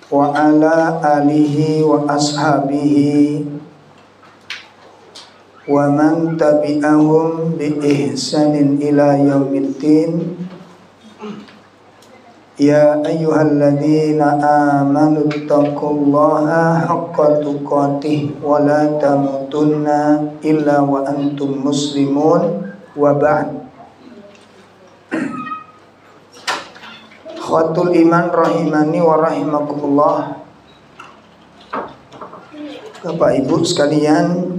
wa ala alihi wa ashabihi wa man tabi'ahum bi ihsanin ila yaumiddin. Ya ayyuhalladzina amanu taqullaha haqqa tuqatih wa la tamutunna illa wa antum muslimun wa ba'd. Khatul iman rahimani wa rahimakumullah. Bapak Ibu sekalian,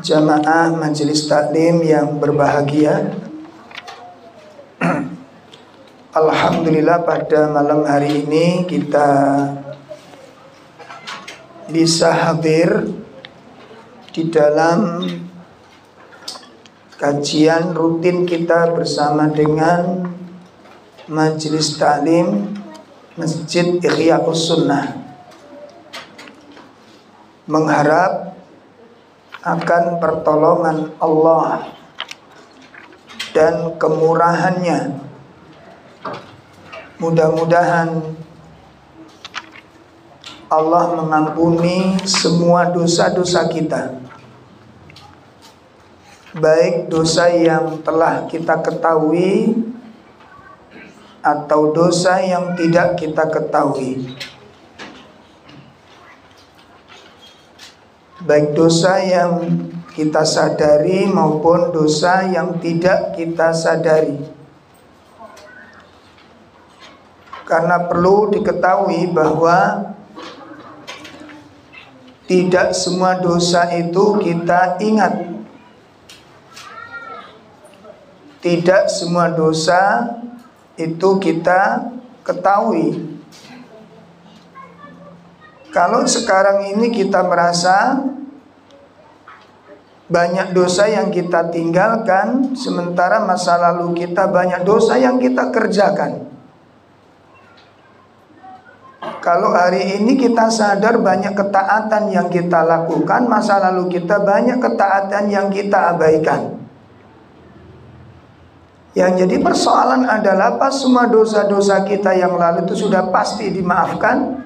jamaah majelis taklim yang berbahagia, alhamdulillah pada malam hari ini kita bisa hadir di dalam kajian rutin kita bersama dengan majelis taklim Masjid Ihya'us Sunnah, mengharap akan pertolongan Allah dan kemurahannya. Mudah-mudahan Allah mengampuni semua dosa-dosa kita, baik dosa yang telah kita ketahui atau dosa yang tidak kita ketahui, baik dosa yang kita sadari maupun dosa yang tidak kita sadari. Karena perlu diketahui bahwa tidak semua dosa itu kita ingat, tidak semua dosa itu kita ketahui. Kalau sekarang ini kita merasa banyak dosa yang kita tinggalkan, sementara masa lalu kita banyak dosa yang kita kerjakan. Kalau hari ini kita sadar banyak ketaatan yang kita lakukan, masa lalu kita banyak ketaatan yang kita abaikan. Yang jadi persoalan adalah apa semua dosa-dosa kita yang lalu itu sudah pasti dimaafkan?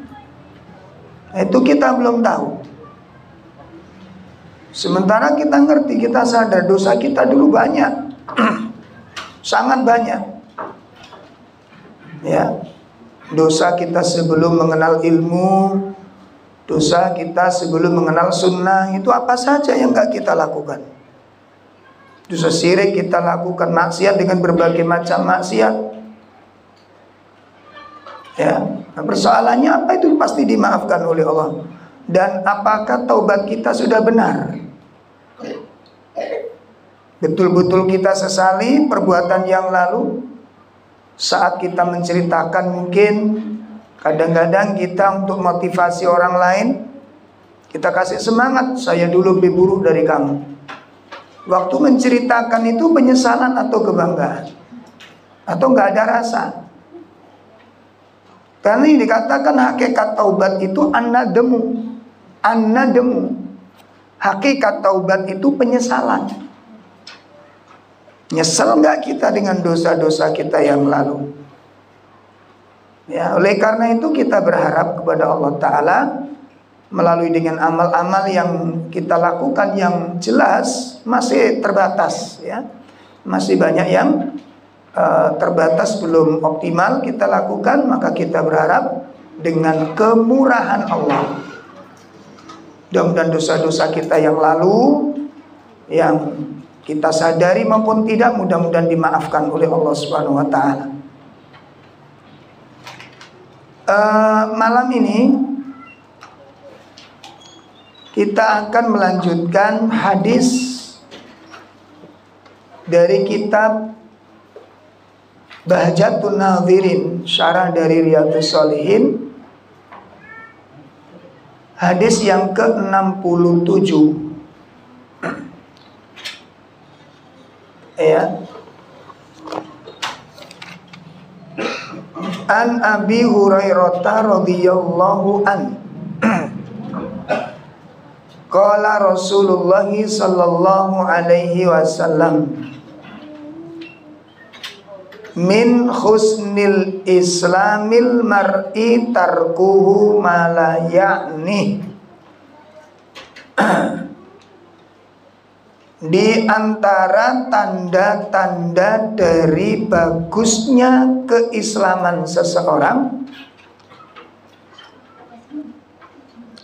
Itu kita belum tahu. Sementara kita ngerti, kita sadar dosa kita dulu banyak, sangat banyak. Ya, dosa kita sebelum mengenal ilmu, dosa kita sebelum mengenal sunnah, itu apa saja yang gak kita lakukan. Dosa syirik kita lakukan, maksiat dengan berbagai macam maksiat. Ya, nah persoalannya apa? Itu pasti dimaafkan oleh Allah. Dan apakah taubat kita sudah benar? Betul-betul kita sesali perbuatan yang lalu? Saat kita menceritakan, mungkin kadang-kadang kita untuk motivasi orang lain, kita kasih semangat, saya dulu lebih buruk dari kamu. Waktu menceritakan itu penyesalan atau kebanggaan, atau nggak ada rasa. Karena ini dikatakan hakikat taubat itu an-nadmu. Hakikat taubat itu penyesalan. Nyesel nggak kita dengan dosa-dosa kita yang lalu? Ya, oleh karena itu kita berharap kepada Allah Ta'ala melalui dengan amal-amal yang kita lakukan yang jelas masih terbatas, ya, masih banyak yang terbatas belum optimal kita lakukan, maka kita berharap dengan kemurahan Allah, mudah-mudahan dosa-dosa kita yang lalu yang kita sadari maupun tidak, mudah-mudahan dimaafkan oleh Allah Subhanahu wa Ta'ala. Malam ini kita akan melanjutkan hadis dari kitab Bahjatun Nadhirin, syarah dari Riyadhus Shalihin, hadis yang ke-67. Ya. An Abi Hurairah radhiyallahu an qala Rasulullah sallallahu alaihi wasallam min husnil islamil mar'i tarkuhu ma la ya'ni. Di antara tanda-tanda dari bagusnya keislaman seseorang,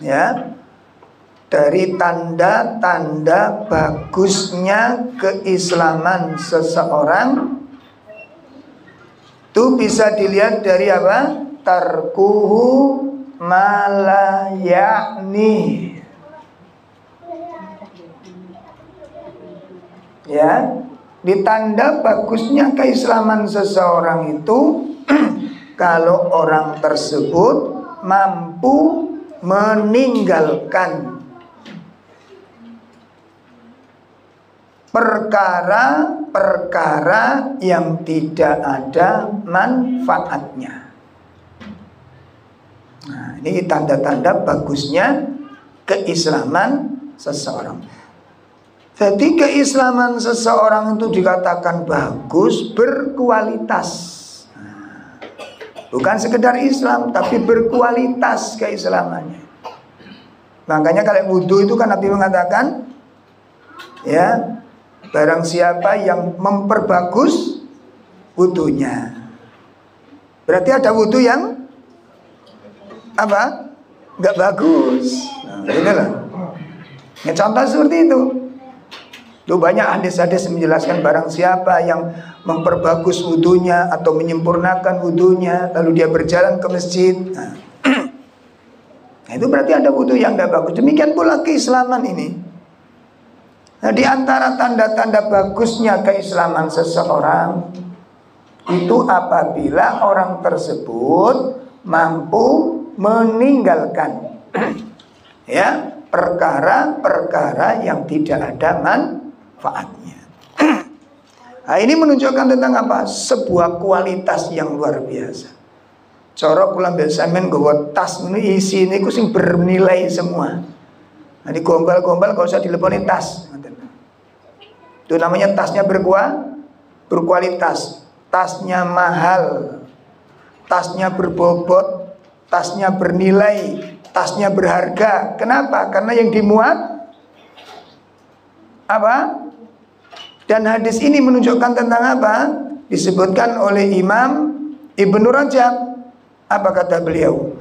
ya, dari tanda-tanda bagusnya keislaman seseorang itu bisa dilihat dari apa? Tarkuhu ma la ya'ni. Ya, di tanda bagusnya keislaman seseorang itu kalau orang tersebut mampu meninggalkan perkara-perkara yang tidak ada manfaatnya. Nah, ini tanda-tanda bagusnya keislaman seseorang. Jadi keislaman seseorang itu dikatakan bagus, berkualitas. Bukan sekedar Islam, tapi berkualitas keislamannya. Makanya kalau wudhu itu kan Nabi mengatakan, ya, barang siapa yang memperbagus wudhunya, berarti ada wudhu yang apa? Nggak bagus. Nah, gitu loh. Ya, contoh seperti itu. Tuh banyak hadis-hadis menjelaskan barang siapa yang memperbagus wudhunya atau menyempurnakan wudhunya, lalu dia berjalan ke masjid. Nah, itu berarti ada wudhu yang nggak bagus. Demikian pula keislaman ini. Nah, di antara tanda-tanda bagusnya keislaman seseorang itu apabila orang tersebut mampu meninggalkan ya perkara-perkara yang tidak ada manfaatnya. Nah, ini menunjukkan tentang apa? Sebuah kualitas yang luar biasa. Corok kula sampeyan nggawa tas ini isi niku sing bernilai semua. Nah, gombal-gombal gak usah dileponi tas. Itu namanya tasnya berkualitas. Tasnya mahal, tasnya berbobot, tasnya bernilai, tasnya berharga. Kenapa? Karena yang dimuat apa? Dan hadis ini menunjukkan tentang apa? Disebutkan oleh Imam Ibnu Rajab. Apa kata beliau?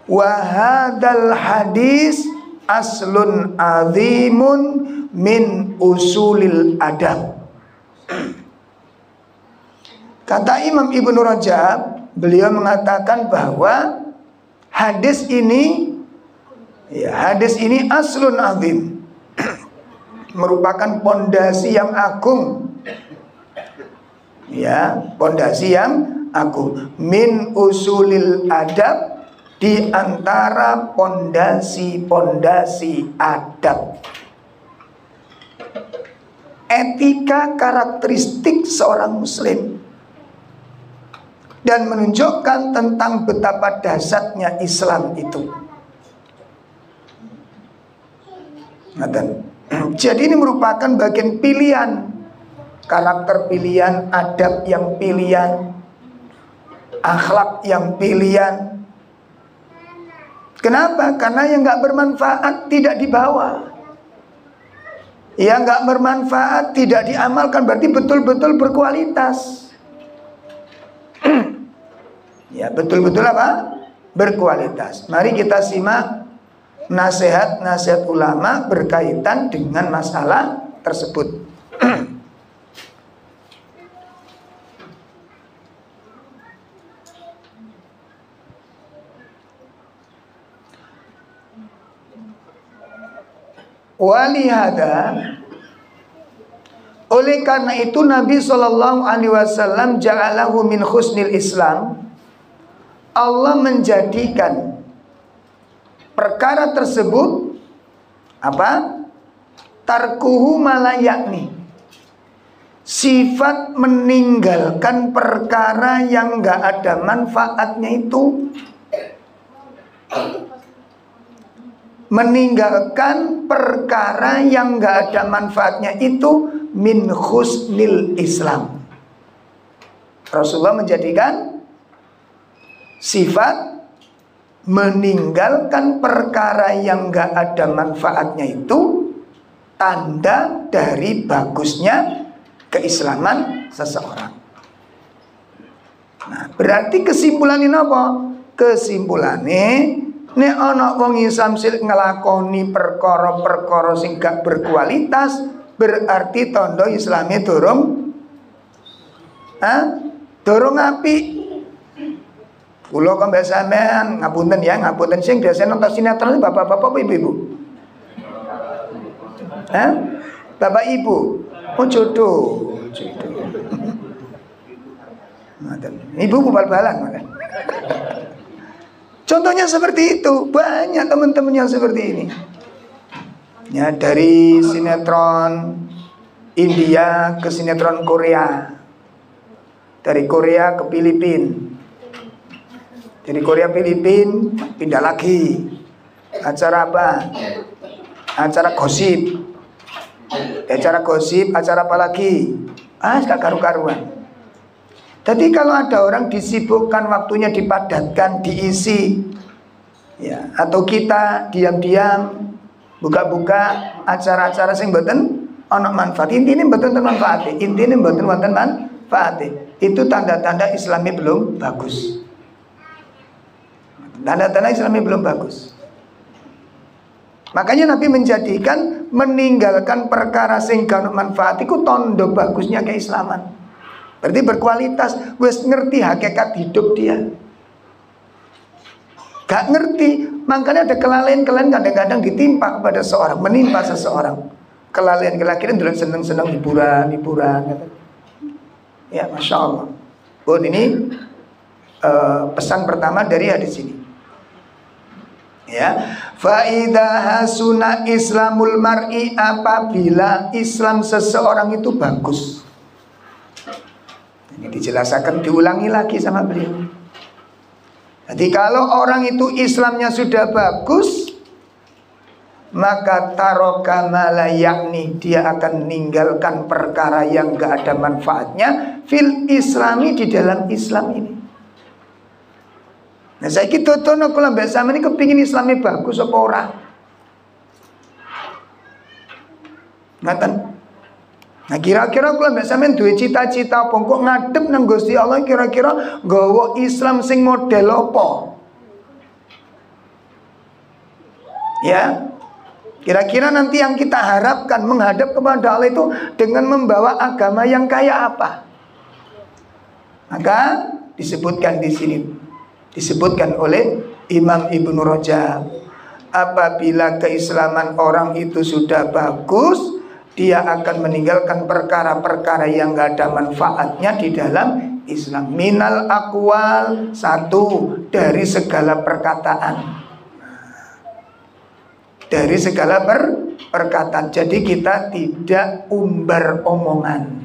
Wa hadzal hadis aslun azimun min usulil adab. Kata Imam Ibnu Rajab, beliau mengatakan bahwa hadis ini aslun azim, merupakan pondasi yang agung. Ya, pondasi yang agung. Min usulil adab, di antara pondasi-pondasi adab. Etika karakteristik seorang muslim, dan menunjukkan tentang betapa dahsyatnya Islam itu. Jadi ini merupakan bagian pilihan, karakter pilihan, adab yang pilihan, akhlak yang pilihan. Kenapa? Karena yang nggak bermanfaat tidak dibawa. Yang nggak bermanfaat tidak diamalkan, berarti betul-betul berkualitas. Ya, betul-betul apa? Berkualitas. Mari kita simak nasihat-nasihat ulama berkaitan dengan masalah tersebut. Walihada, oleh karena itu Nabi SAW ja'alahu min husnil Islam, Allah menjadikan perkara tersebut apa? Tarkuhu malayakni, sifat meninggalkan perkara yang enggak ada manfaatnya itu, meninggalkan perkara yang enggak ada manfaatnya itu min husnil Islam. Rasulullah menjadikan sifat meninggalkan perkara yang gak ada manfaatnya itu tanda dari bagusnya keislaman seseorang. Nah, berarti kesimpulannya apa? Kesimpulannya nek ana wong Islam sing nglakoni perkara-perkara sing gak berkualitas, berarti tondo Islame dorong apik. Kula kok mbek sampean ngapunten ya, ngapunten sing biasa nonton sinetron bapak-bapak apa ibu-ibu? Bapak ibu. Oh jodoh. Ibu bal-balan. Contohnya seperti itu. Banyak teman-teman yang seperti ini. Ya, dari sinetron India ke sinetron Korea. Dari Korea ke Filipina. Dari Korea Filipina pindah lagi. Acara apa? Acara gosip. Acara gosip, acara apa lagi? Gak karu-karuan. Jadi kalau ada orang disibukkan, waktunya dipadatkan, diisi, ya, atau kita diam-diam buka-buka acara-acara sing mboten ana manfaat. Intine mboten manfaat. Intine mboten wonten manfaat. Itu tanda-tanda Islami belum bagus. Tanda-tanda Islami belum bagus. Makanya Nabi menjadikan meninggalkan perkara sing gak ana manfaat iku tondo bagusnya keislaman. Berarti berkualitas, wes ngerti hakikat hidup dia. Gak ngerti, makanya ada kelalaian-kelalaian kadang-kadang ditimpa kepada seorang, menimpa seseorang. Kelalaian-kelalaian dulu seneng-seneng hiburan. Ya, Masya Allah. Bon, ini pesan pertama dari hadis ini. Ya, faida hasuna Islamul mar'i, apabila Islam seseorang itu bagus. Ini dijelaskan, diulangi lagi sama beliau. Jadi kalau orang itu Islamnya sudah bagus, maka taroka mala yakni, dia akan meninggalkan perkara yang gak ada manfaatnya fil islami, di dalam Islam ini. Nah saya gitu tono kalau mbak sama ini kepingin Islamnya bagus apa ora? Ngaten. Nah kira-kira kalau mbak sampean duwe cita-cita apa kok ngadep nang Gusti Allah, kira-kira nggawa Islam sing model apa? Ya. Kira-kira nanti yang kita harapkan menghadap kepada Allah itu dengan membawa agama yang kayak apa? Maka disebutkan di sini, disebutkan oleh Imam Ibnu Rajab, apabila keislaman orang itu sudah bagus, dia akan meninggalkan perkara-perkara yang gak ada manfaatnya di dalam Islam. Minal aqwal, satu, dari segala perkataan. Dari segala perkataan. Jadi kita tidak umbar omongan.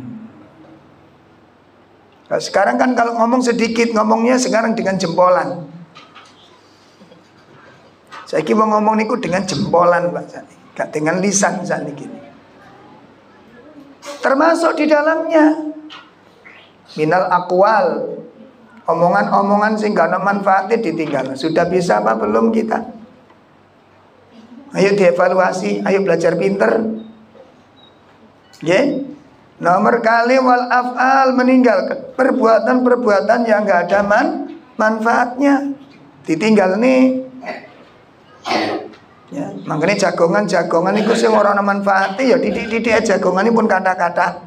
Nah, sekarang kan kalau ngomong sedikit, ngomongnya sekarang dengan jempolan. Saya mau ngomong niku dengan jempolan, Pak Sani. Gak dengan lisan Sani gini. Termasuk di dalamnya minal aqwal, omongan-omongan sing gak ada manfaatnya ditinggal. Sudah bisa apa belum kita? Ayo dievaluasi, ayo belajar pinter. Ya. Nomor kali wal af'al, meninggalkan perbuatan-perbuatan yang gak ada manfaatnya. Ditinggal nih. Ya, makanya jagongan itu sing ora ana manfaate ya titik-titik jagongan ini pun kata-kata.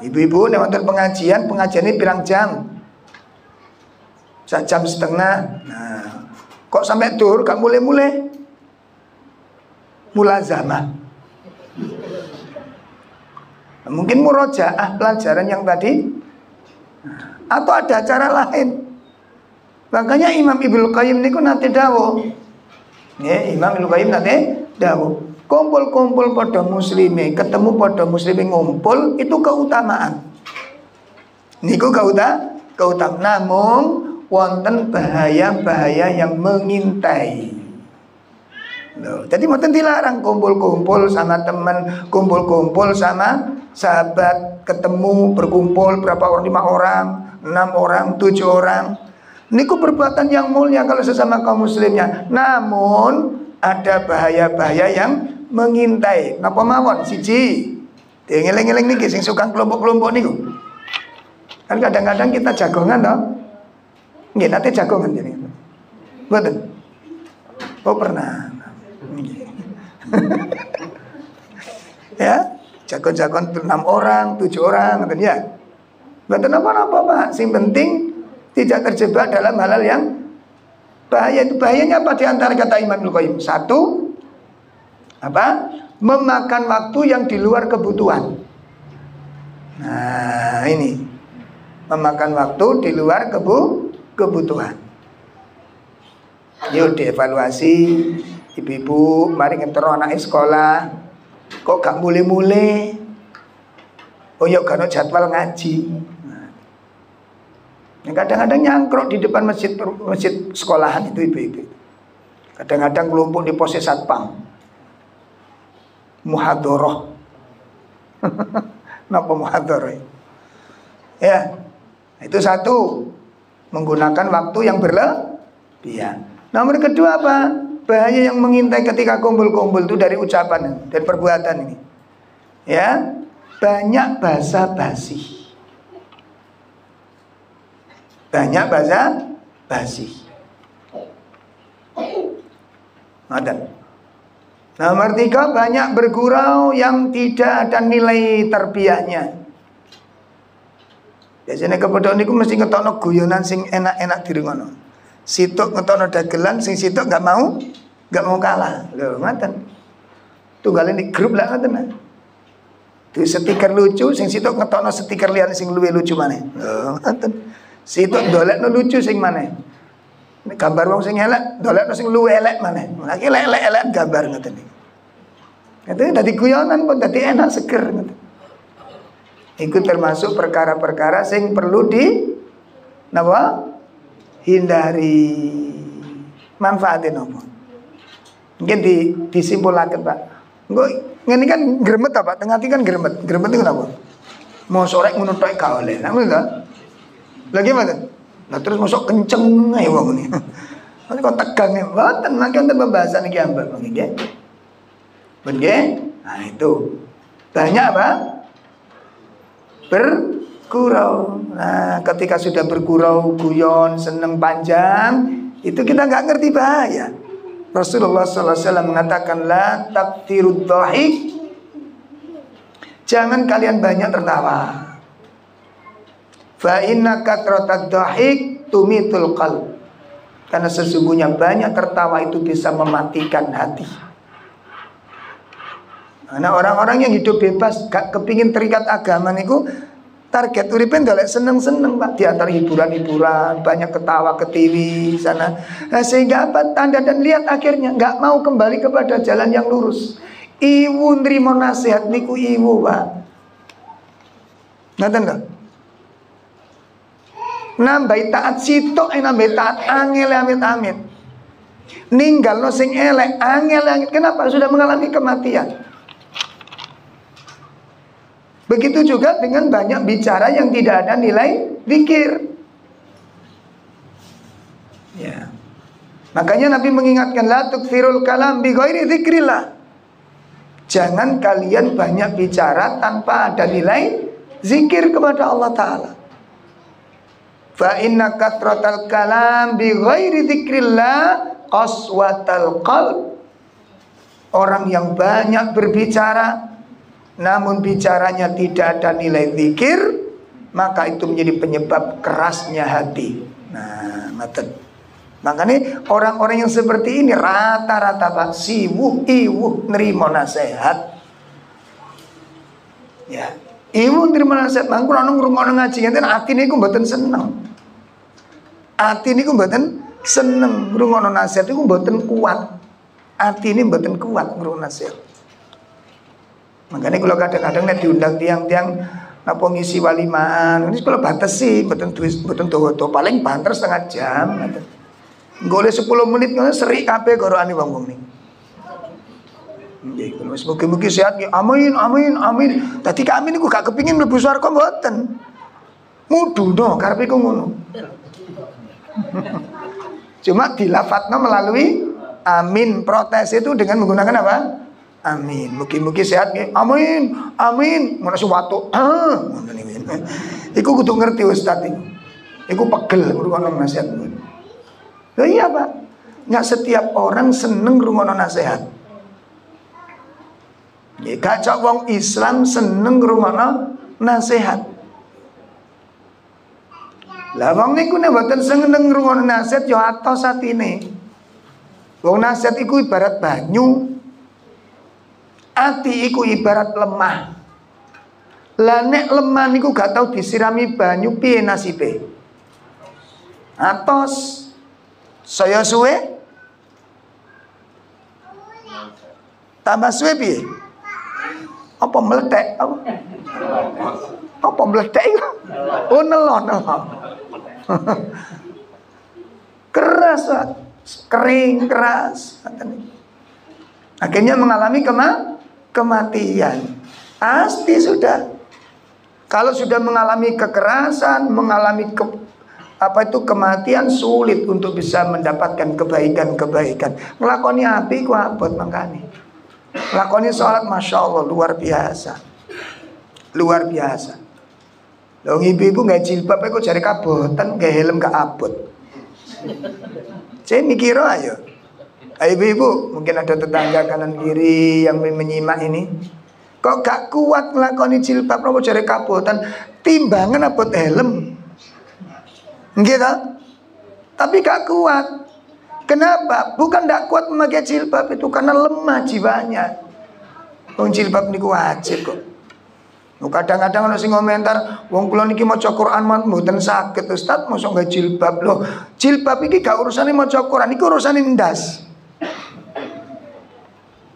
Ibu-ibu nek wonten pengajian ini pirang jam? 1,5 jam. Nah, kok sampai dur gak mulai-mulai? Mulazamah. Mungkin murojaah pelajaran yang tadi, atau ada cara lain. Makanya Imam Ibnu Qayyim niku nate dawuh. Ya, Imam Ibnu Qayyim nate dawuh, kumpul-kumpul pada muslime, ketemu pada muslime ngumpul itu keutamaan. Niku keutamaan. Namun wonten bahaya-bahaya yang mengintai. Loh, jadi mboten dilarang kumpul-kumpul sama teman, kumpul-kumpul sama sahabat, ketemu berkumpul berapa orang, 5 orang, 6 orang, 7 orang. Niku perbuatan yang mulia kalau sesama kaum muslimnya. Namun ada bahaya-bahaya yang mengintai. Napa mawon? Siji, ngeling-eling niki sing suka kelompok-kelompok niku. Kan kadang-kadang kita jagongan toh. Nggih, nate jagongan jadi. Mboten. Oh, pernah. Ya, jagon-jagon 6 orang, 7 orang, gitu ya. Mboten apa-apa, Pak. Sing penting tidak terjebak dalam hal-hal yang bahaya. Itu bahayanya apa di antara kata Imam Ibnu Qayyim? Satu, apa? Memakan waktu yang di luar kebutuhan. Nah, ini memakan waktu di luar kebutuhan. Yuk dievaluasi. Ibu-ibu mari ngetero anak sekolah, kok gak mulai-mulai? Oh yuk gak ada jadwal ngaji. Nah, kadang-kadang nyangkruk di depan masjid sekolahan itu ibu-ibu. Kadang-kadang kelompok di pos satpam, muhadharah. Napa muhadharah? Ya, itu satu, menggunakan waktu yang berlebihan. Nomor kedua apa? Bahaya yang mengintai ketika kumpul-kumpul itu dari ucapan dan perbuatan ini. Ya, banyak basa-basi. Banyak basa-basi. Nomor 3, banyak bergurau yang tidak ada nilai terbiahnya. Biasanya kepodok niku mesti ngetokno guyonan sing enak-enak dirungono. Sitok ngetokno dagelan sing sitok nggak mau kalah. Lho, ngoten. Tunggale di grup lah ngoten. Itu stiker lucu sing sitok ngetokno stiker liyan sing luwih lucu maneh. Lho, ngoten. Sitok ndolekno lucu sing maneh. Nek gambar wong sing elek, ndolekno sing luwih elek maneh. Lagi elek-elek gambar ngoten iki. Itu dadi guyonan pun dadi enak seger ngoten. Itu termasuk perkara-perkara sing perlu napa? Hindari. Manfaatin apa? Mungkin disimpulaken, Pak. Engko ngene kan gremet ta, Pak? Tengah kan gremet. Gremet itu napa? Mau sore ngono tok gak oleh. Lah ngono ta? Lagi mana? Lah terus mosok kenceng ae wong ini. Nanti kok tegang ya, mboten mangke wonten pembahasan iki ambek nggih. Nggih. Nah, itu. Banyak apa? Bergurau. Nah, ketika sudah bergurau, guyon, seneng panjang, itu kita nggak ngerti bahaya. Rasulullah SAW mengatakan, la takthirud dhahik. Jangan kalian banyak tertawa. Fa inna katratad dhahik tumitul qalb. Karena sesungguhnya banyak tertawa itu bisa mematikan hati. Karena orang-orang yang hidup bebas, gak kepingin terikat agama niku, target uripen golek seneng-seneng, Pak. Di antara hiburan-hiburan, banyak ketawa ketiwi sana. Nah, sehingga apa? Tanda dan lihat akhirnya gak mau kembali kepada jalan yang lurus. Iwu nrimo nasihat niku iwu, Pak. Ngaten lho. Nambahi taat sitok nambahi taat angel amit-amit. Ninggalno sing elek angel. Kenapa? Sudah mengalami kematian. Begitu juga dengan banyak bicara yang tidak ada nilai zikir. Ya. Makanya Nabi mengingatkan, la tukthirul kalam bi ghairi dzikrillah. Jangan kalian banyak bicara tanpa ada nilai zikir kepada Allah Ta'ala. Fa inna kathratal kalam bi ghairi dzikrillah qaswatal qalb. Orang yang banyak berbicara namun bicaranya tidak ada nilai zikir, maka itu menjadi penyebab kerasnya hati. Nah, ngaten. Makanya orang-orang yang seperti ini rata-rata Pak siwuh iwuh nerima nasihat. Ya, iwuh nerima nasihat. Mangko ana ngrungokno ngaji ngenten atine iku mboten seneng. Atine iku mboten seneng ngrungokno nasihat iku mboten kuat. Atine mboten kuat ngrungokno nasihat. Makanya kalau kadang-kadang nek diundang tiang-tiang napa ngisi walimaan, ini kalau batasi mboten tuwa-tuwa paling banter setengah jam ngoten. Golek 10 menit ngono serik kabeh gorokane wong-wong niku. Nggih, mugi-mugi sehat nggih. Amin, amin, amin. Dadi kami niku gak kepingin mlebu swarga mboten. Muduna karepe ku ngono. Cuma dilafadzna melalui amin. Protes itu dengan menggunakan apa? Amin. Mugi-mugi sehat nggih. Amin, amin. Ngono suwatu. Ngono niku. Iku kudu ngerti Ustaz iku. Iku pegel ngrungokno nasihat. Lho iya, Pak. Enggak setiap orang seneng ngrungokno nasihat. Gak cok wong Islam seneng ngrungokno nasihat. Lah wong niku nek mboten seneng ngrungokno nasihat ya atos atine. Wong nasihat iku ibarat banyu. Ati iku ibarat lemah. Lah nek lemah niku gak tau disirami banyu piye nasibe? Atos. Saya suwe tambah suwe piye? Apa meletek? Apa meletek itu? Oh nelon. Keras, kering, keras. Akhirnya mengalami kematian. Pasti sudah. Kalau sudah mengalami kekerasan, mengalami kematian, sulit untuk bisa mendapatkan kebaikan-kebaikan. Ngelakoni api ku abot mangkane. Lakoni sholat Masya Allah luar biasa. Luar biasa. Loh ibu-ibu gak jilbab kok jari kabotan, gak helm gak abot. Saya mikir ayo. Ibu-ibu mungkin ada tetangga kanan kiri yang menyimak ini. Kok gak kuat ngelakoni jilbab kok jari kabotan, timbangan abot helm. Gitu. Tapi gak kuat. Kenapa? Bukan tidak kuat memakai jilbab itu karena lemah jiwanya. Wong jilbab niku wajib kok. Kadang-kadang ana sing komentar, wong kula niki maca Quran mboten saged Ustaz, mosok gak jilbab loh. Jilbab iki gak urusane maca Quran, iki urusane ndas.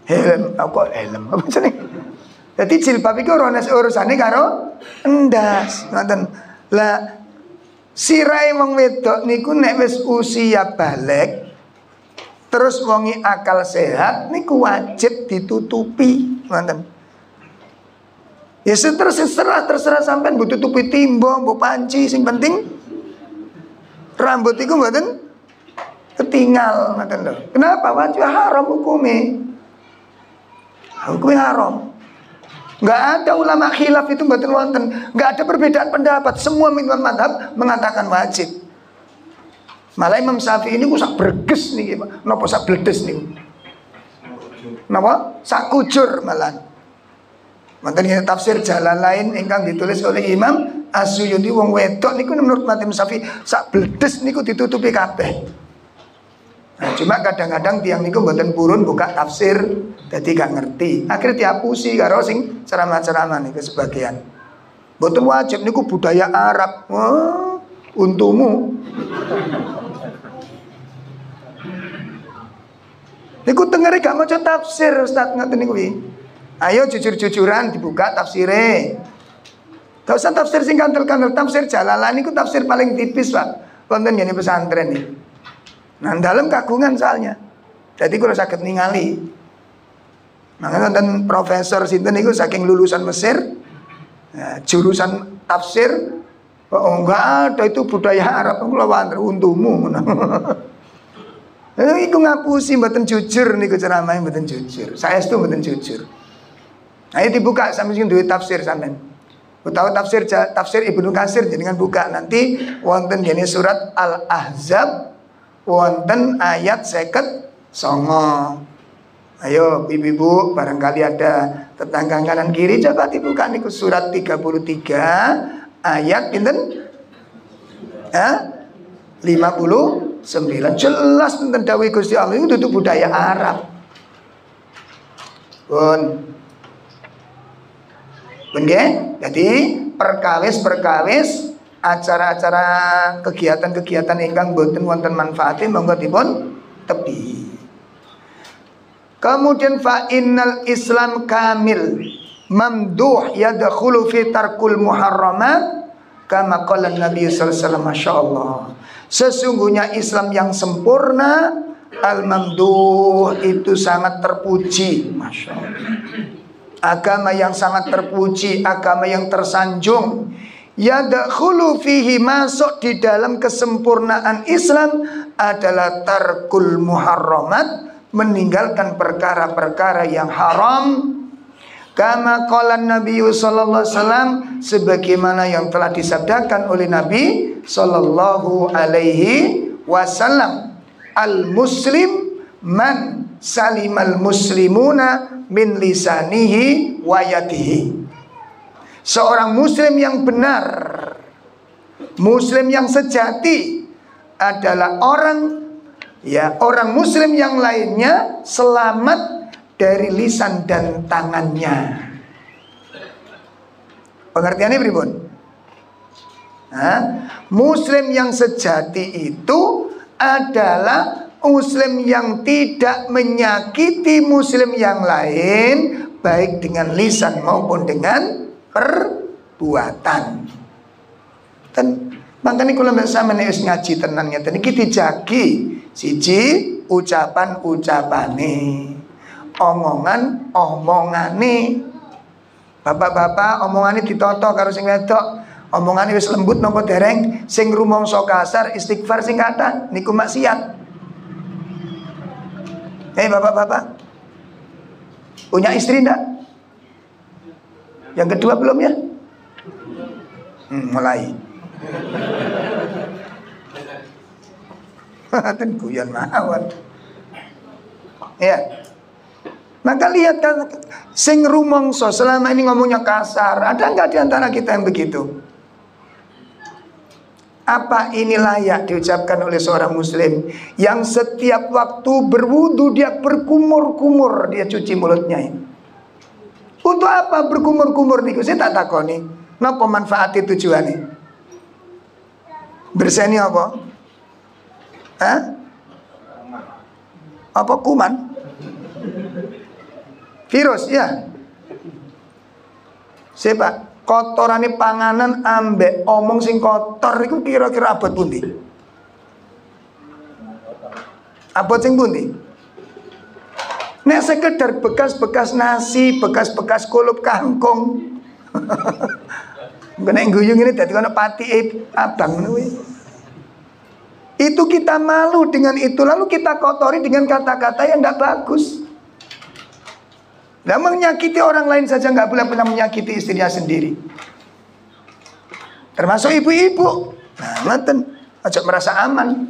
Helm, kok helm apa jenenge? Dadi jilbab iki urusane karo ndas, ngoten. Lah sirai wong wedok niku nek wis usia balik terus wongi akal sehat niku wajib ditutupi, ngoten. Ya terserah sampean mbok tutupi timbo, mbok panci, sing penting rambut iku mboten ketinggal, ngoten lho. Kenapa? Wajib haram hukume. Hukume haram. Enggak ada ulama khilaf itu mboten wonten, enggak ada perbedaan pendapat. Semua mazhab mengatakan wajib. Malah Imam Syafi'i ini sak berges nih, napa sak bledes nih, napa sak kujur malah. Mantan tafsir jalan lain ingkang ditulis oleh Imam As-Suyuti wong wedok niku menurut Imam Syafi'i sak bledes niku ditutupi kabeh. Nah, cuma kadang-kadang tiang niku mboten purun buka tafsir, jadi gak ngerti. Akhirnya dihapusi karo sing ceramah-ceramah niku sebagian. Mboten wajib niku budaya Arab. Wah, untumu. Niku tengere gak maca tafsir Ustaz ngoten niku iki. Ayo jujur-jujuran dibuka tafsire. Gak usah tafsir sing kantel-kantel, tafsir Jalalain niku tafsir paling tipis, Pak. Wonten ngene pesantren iki. Nah, dalam kagungan soalnya. Jadi kalau sakit ningali. Makanya wonten profesor sinten niku saking lulusan Mesir, ya, jurusan tafsir. Oh enggak ada itu budaya Arab, kula wonten untumu. Iku ngapusi mboten jujur niku ceramah mboten jujur. Saestu mboten jujur. Ayo dibuka sampe sing duwe tafsir sampean. Utawa tafsir Ibnu Katsir jenengan buka nanti wonten dene surat Al-Ahzab wonten ayat 59. Ayo ibu-ibu barangkali ada tetangga kanan kiri coba dibuka niku surat 33 ayat pinten? 59 jelas tentang dawuh Gusti Allah itu tutup budaya Arab. Pun nggih. Jadi perkawis acara-acara kegiatan-kegiatan ingkang boten wonten manfaate monggo dipun tepi. Kemudian fa innal Islam kamil mamduh yadkhulu fi tarkul muharramat kama qala Nabi sallallahu alaihi wasallam. Masyaallah. Sesungguhnya Islam yang sempurna Al-mamduh itu sangat terpuji. Masya Allah. Agama yang sangat terpuji, agama yang tersanjung. Yadkhulu fihi, masuk di dalam kesempurnaan Islam adalah tarkul muharramat, meninggalkan perkara-perkara yang haram. Kama qala Nabi sallallahu alaihi wasallam, sebagaimana yang telah disabdakan oleh Nabi sallallahu alaihi wasallam, al muslim man salimal muslimuna min lisanihi wa yadihi. Seorang muslim yang benar, muslim yang sejati adalah orang muslim yang lainnya selamat dari lisan dan tangannya. Pengertiannya pripun? Muslim yang sejati itu adalah muslim yang tidak menyakiti muslim yang lain, baik dengan lisan maupun dengan perbuatan. Dan makanya kalau sama nih ngaji tenangnya, dan kita dijagi siji ucapan-ucapane, omongan-omongane. Bapak-bapak omongane ditoto karo sing wedok, omongane wis lembut napa dereng, sing rumangsa kasar istighfar sing kathah niku maksiat. Bapak-bapak punya istri enggak? Yang kedua belum ya? Mulai. Ten guyon mawon. Ya. Maka lihat kan, sing rumangsa selama ini ngomongnya kasar, ada enggak di antara kita yang begitu? Apa ini layak diucapkan oleh seorang muslim yang setiap waktu berwudu dia berkumur-kumur, dia cuci mulutnya ini? Untuk apa berkumur-kumur niku? Saya tak takoni. Napa manfaat tujuannya? Berseni apa? Apa kuman? Virus ya. Siapa? Kotorane panganan ambek omong sing kotor iku kira-kira abot pundi? Abot sing pundi? Nek sekedar bekas-bekas nasi, bekas-bekas kulup kangkung. Nek guyung ini dadi kono pati abang ngono. Itu kita malu dengan itu, lalu kita kotori dengan kata-kata yang tidak bagus. Nah, menyakiti orang lain saja nggak boleh pernah menyakiti istrinya sendiri. Termasuk ibu-ibu. Nah, ngaten, aja merasa aman.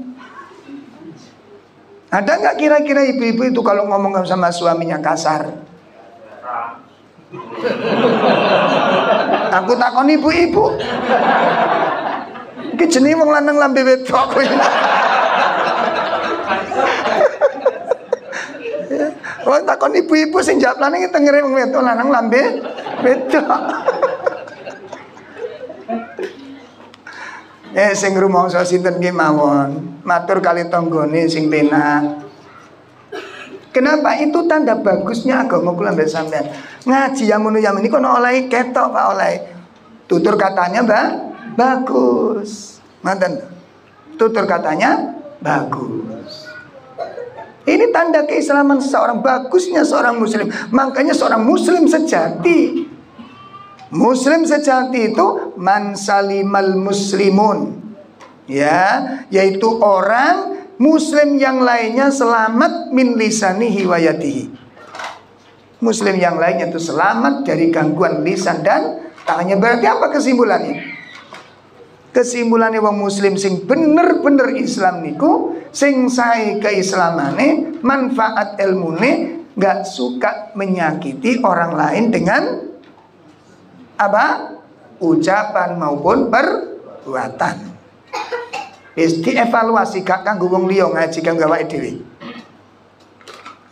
Ada nggak kira-kira ibu-ibu itu kalau ngomong sama suaminya kasar? Aku takon ibu-ibu. Iki jenenge wong lanang lambe wedok. Wong takon ibu-ibu sing jawab lanang iki tengere wong wedok lanang lambe wedok. Sing rumangsa sinten nggih mawon, matur kali tanggane sing penak. Kenapa? Itu tanda bagusnya agama kula mbek sampean. Ngaji yang ngono yang ini kono oleh ketok Pak oleh. Tutur katanya bagus. Manten. Tutur katanya bagus. Ini tanda keislaman seseorang, bagusnya seorang muslim. Makanya seorang muslim sejati, muslim sejati itu man salimal muslimun, ya, yaitu orang muslim yang lainnya selamat min lisanihi wa yadihi. Muslim yang lainnya itu selamat dari gangguan lisan dan tangannya. Berarti apa kesimpulannya? Kesimpulannya wong muslim sing bener-bener Islam niku, sing sae keislamane, manfaat ilmune, gak suka menyakiti orang lain dengan apa? Ucapan maupun perbuatan. Wis dievaluasi gak kanggo wong liya, ngaji kanggo awake dhewe.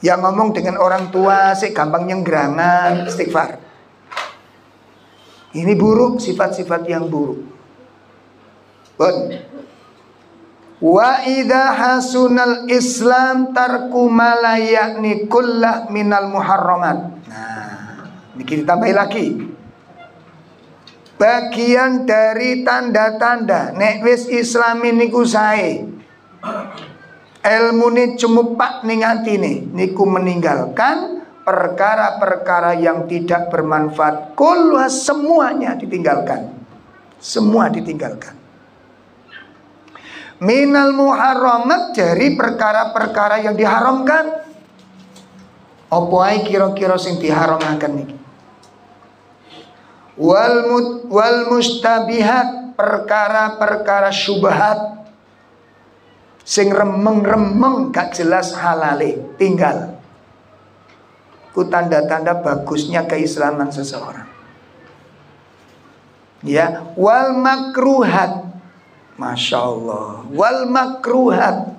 Yang ngomong dengan orang tua sik gampang nyenggrangan, istighfar. Ini buruk, sifat-sifat yang buruk. Wa idza hasunal Islam tarku ma la yakni kullah minal muharramat. Nah, ini kita tambah lagi. Bagian dari tanda-tanda nek wis Islam niku sae. Ilmune cumepak ning atine niku meninggalkan perkara-perkara yang tidak bermanfaat. Kulluha, semuanya ditinggalkan. Semua ditinggalkan. Minal muharramat, dari perkara-perkara yang diharamkan. Apa ae kira-kira sing diharamaken niki? Wal mustabihat, perkara-perkara syubhat sing remeng-remeng gak jelas halale, tinggal. Ku tanda-tanda bagusnya keislaman seseorang. Ya, wal makruhat, masya Allah, wal makruhat,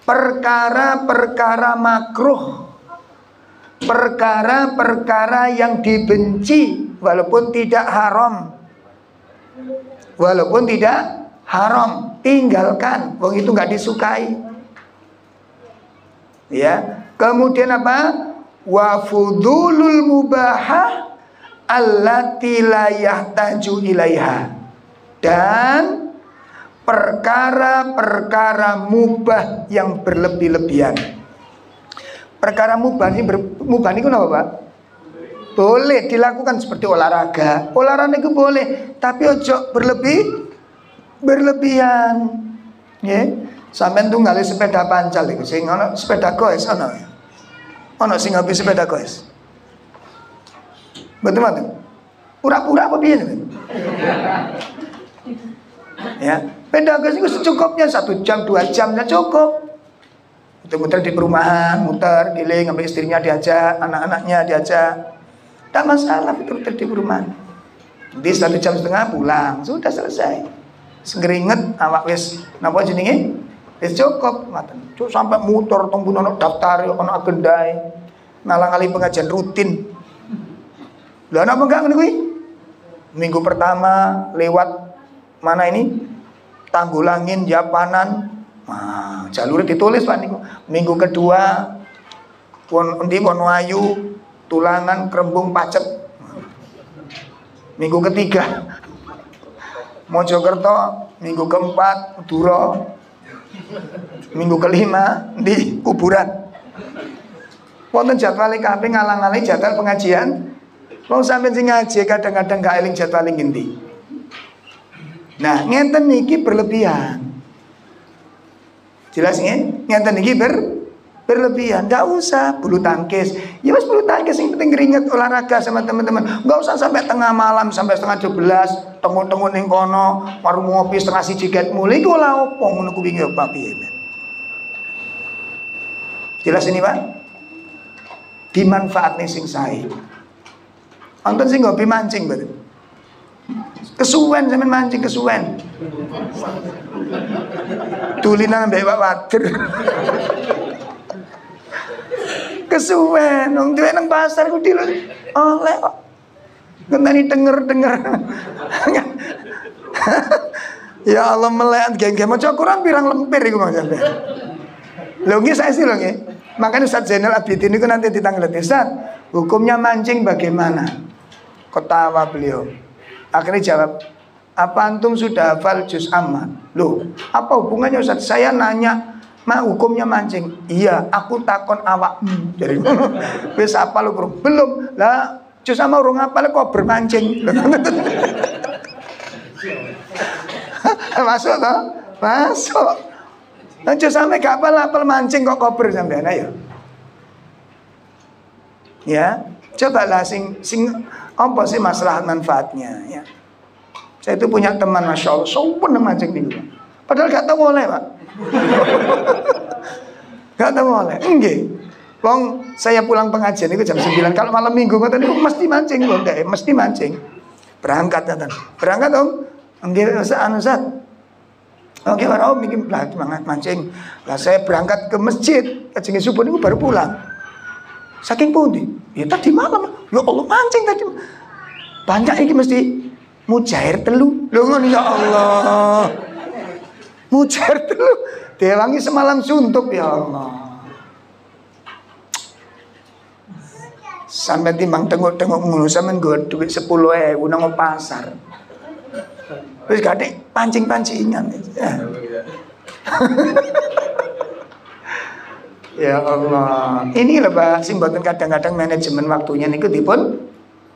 perkara-perkara makruh, perkara-perkara yang dibenci walaupun tidak haram, walaupun tidak haram, tinggalkan. Wong itu nggak disukai. Ya, kemudian apa? Wa fudulul mubahah allati la yahtaju ilaiha, dan perkara-perkara mubah yang berlebih-lebihan. Perkara mubah ini apa, Pak? Boleh dilakukan seperti olahraga. Olahraga itu boleh, tapi ojo berlebihan. Ya, sampean tunggali sepeda pancal iku sing ana sepeda goes ana. Ana sing nggawe sepeda goes. Betul mboten? Pura-pura apa piye? Ya, sepeda goes itu secukupnya 1 jam 2 jamnya cukup. Muter-muter di perumahan, muter, giling, sampai istrinya diajak, anak-anaknya diajak. Tak masalah, muter-muter di perumahan. Nanti 1,5 jam pulang, sudah selesai. Sengeringet, awak wis napa jenenge? Wis cukup, ngoten. Cuk sampai muter teng puno daftar, ono agendai. Ngalang-ali pengajian rutin. Lah napa enggak ngene kuwi? Minggu pertama lewat mana ini? Tanggulangin, Japanan. Nah, jalur ditulis Pak niku. Minggu kedua Wonoayu, Tulangan, Krembung, Pacet. Minggu ketiga Mojokerto, minggu keempat Madura, minggu kelima di kuburan. Wonten jadwal kabeh ngalang-aling jadwal pengajian. Wong sampeyan sing ngaji kadang-kadang gak eling jadwal ngendi. Nah, ngenten niki berlebihan. Jelas nggih? Ngeten iki berlebihan. Enggak usah bulu tangkis. Ya wis bulu tangkis, yang penting keringet, olahraga sama teman-teman. Enggak usah sampai tengah malam, sampai setengah 12 tengun-tengun ning kono, warung ngopi setengah 1 get mulai iku lha opo ngono kuwi nggih Pak piye. Jelas ini Pak? Dimanfaatne sing sae. Anten sing hobi mancing mboten? Kesuwen sampean mancing kesuwen. Tulinan mbek Pak Wader. Kesuwen wong duwe nang pasar ku dilus oleh kok. Ngenteni denger. Ya Allah melekan geng-geng maca Quran pirang lempir iku Mas sampean. Lho nggih saya sih lho nggih. Makanya Ustaz Zainal Abidin itu nanti ditanggapi, Ustaz, hukumnya mancing bagaimana? Ketawa beliau. Akhirnya jawab, apa antum sudah hafal juz amma? Loh, apa hubungannya Ustaz? Saya nanya, hukumnya mancing? Iya, aku takon awakmu. Jadi, wis apa lu bro? Belum. Lah, juz amma urung hafal kok bermancing. Masuk toh? Masuk. Lah juz amma gak hafal mancing kok kober sampean ayo. Ya, cobalah sing apa sih masalah manfaatnya ya. Saya itu punya teman Masya Allah sopan mancing minggu. Padahal gak tahu oleh Pak. Gak tahu oleh. Enggak. Wong saya pulang pengajian itu jam 9. Kalau malam minggu ngoten niku mesti mancing kok, enggak mesti mancing. Berangkat ngoten. Berangkat dong. Enggak anu Ustaz. Oke, ora mikir lah semangat mancing. Lah saya berangkat ke masjid, kajeng subuh niku baru pulang. Saking pundi? Ya tadi malam. Ya Allah mancing tadi. Banyak iki mesti mujair telu. Lho ngono ya Allah. Mujair telu. Dewangi semalam suntuk ya Allah. Sampai timbang tengok-tengok ngono sampean nggo dhuwit 10.000 nang pasar. Wis gak pancing-pancingan. Ya Allah. Ini lho Pak, sing mboten kadang-kadang manajemen waktunya niku dipun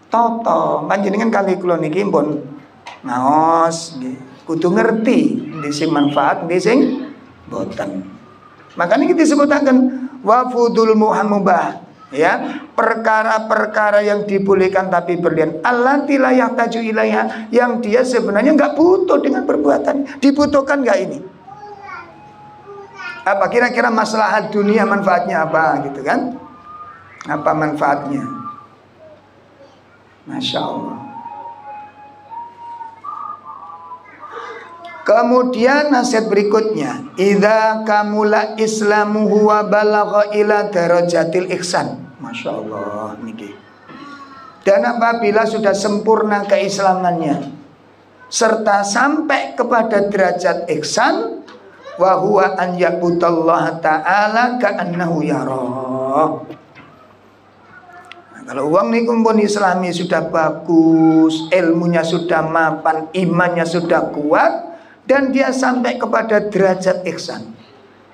toto. Panjenengan kali kula niki pun ngaos nggih. Kudu ngerti ndi sing manfaat, ndi sing boten. Makanya kita sebutaken wafudul muhammubah, ya, perkara-perkara yang dibolehkan tapi berlian, allati la yahtaju ilaiha, yang dia sebenarnya nggak butuh dengan perbuatan. Dibutuhkan nggak ini? Apa kira-kira maslahat dunia manfaatnya apa gitu kan? Apa manfaatnya? Masya Allah. Kemudian nasihat berikutnya, idza kamula islamuhu wa balagha ila darajatil ihsan. Masya Allah niki. Dan apabila sudah sempurna keislamannya serta sampai kepada derajat ihsan, wa huwa an ya'budallaha ta'ala ka'annahu yarah. Kalau uang niku pun islami sudah bagus, ilmunya sudah mapan, imannya sudah kuat, dan dia sampai kepada derajat ihsan,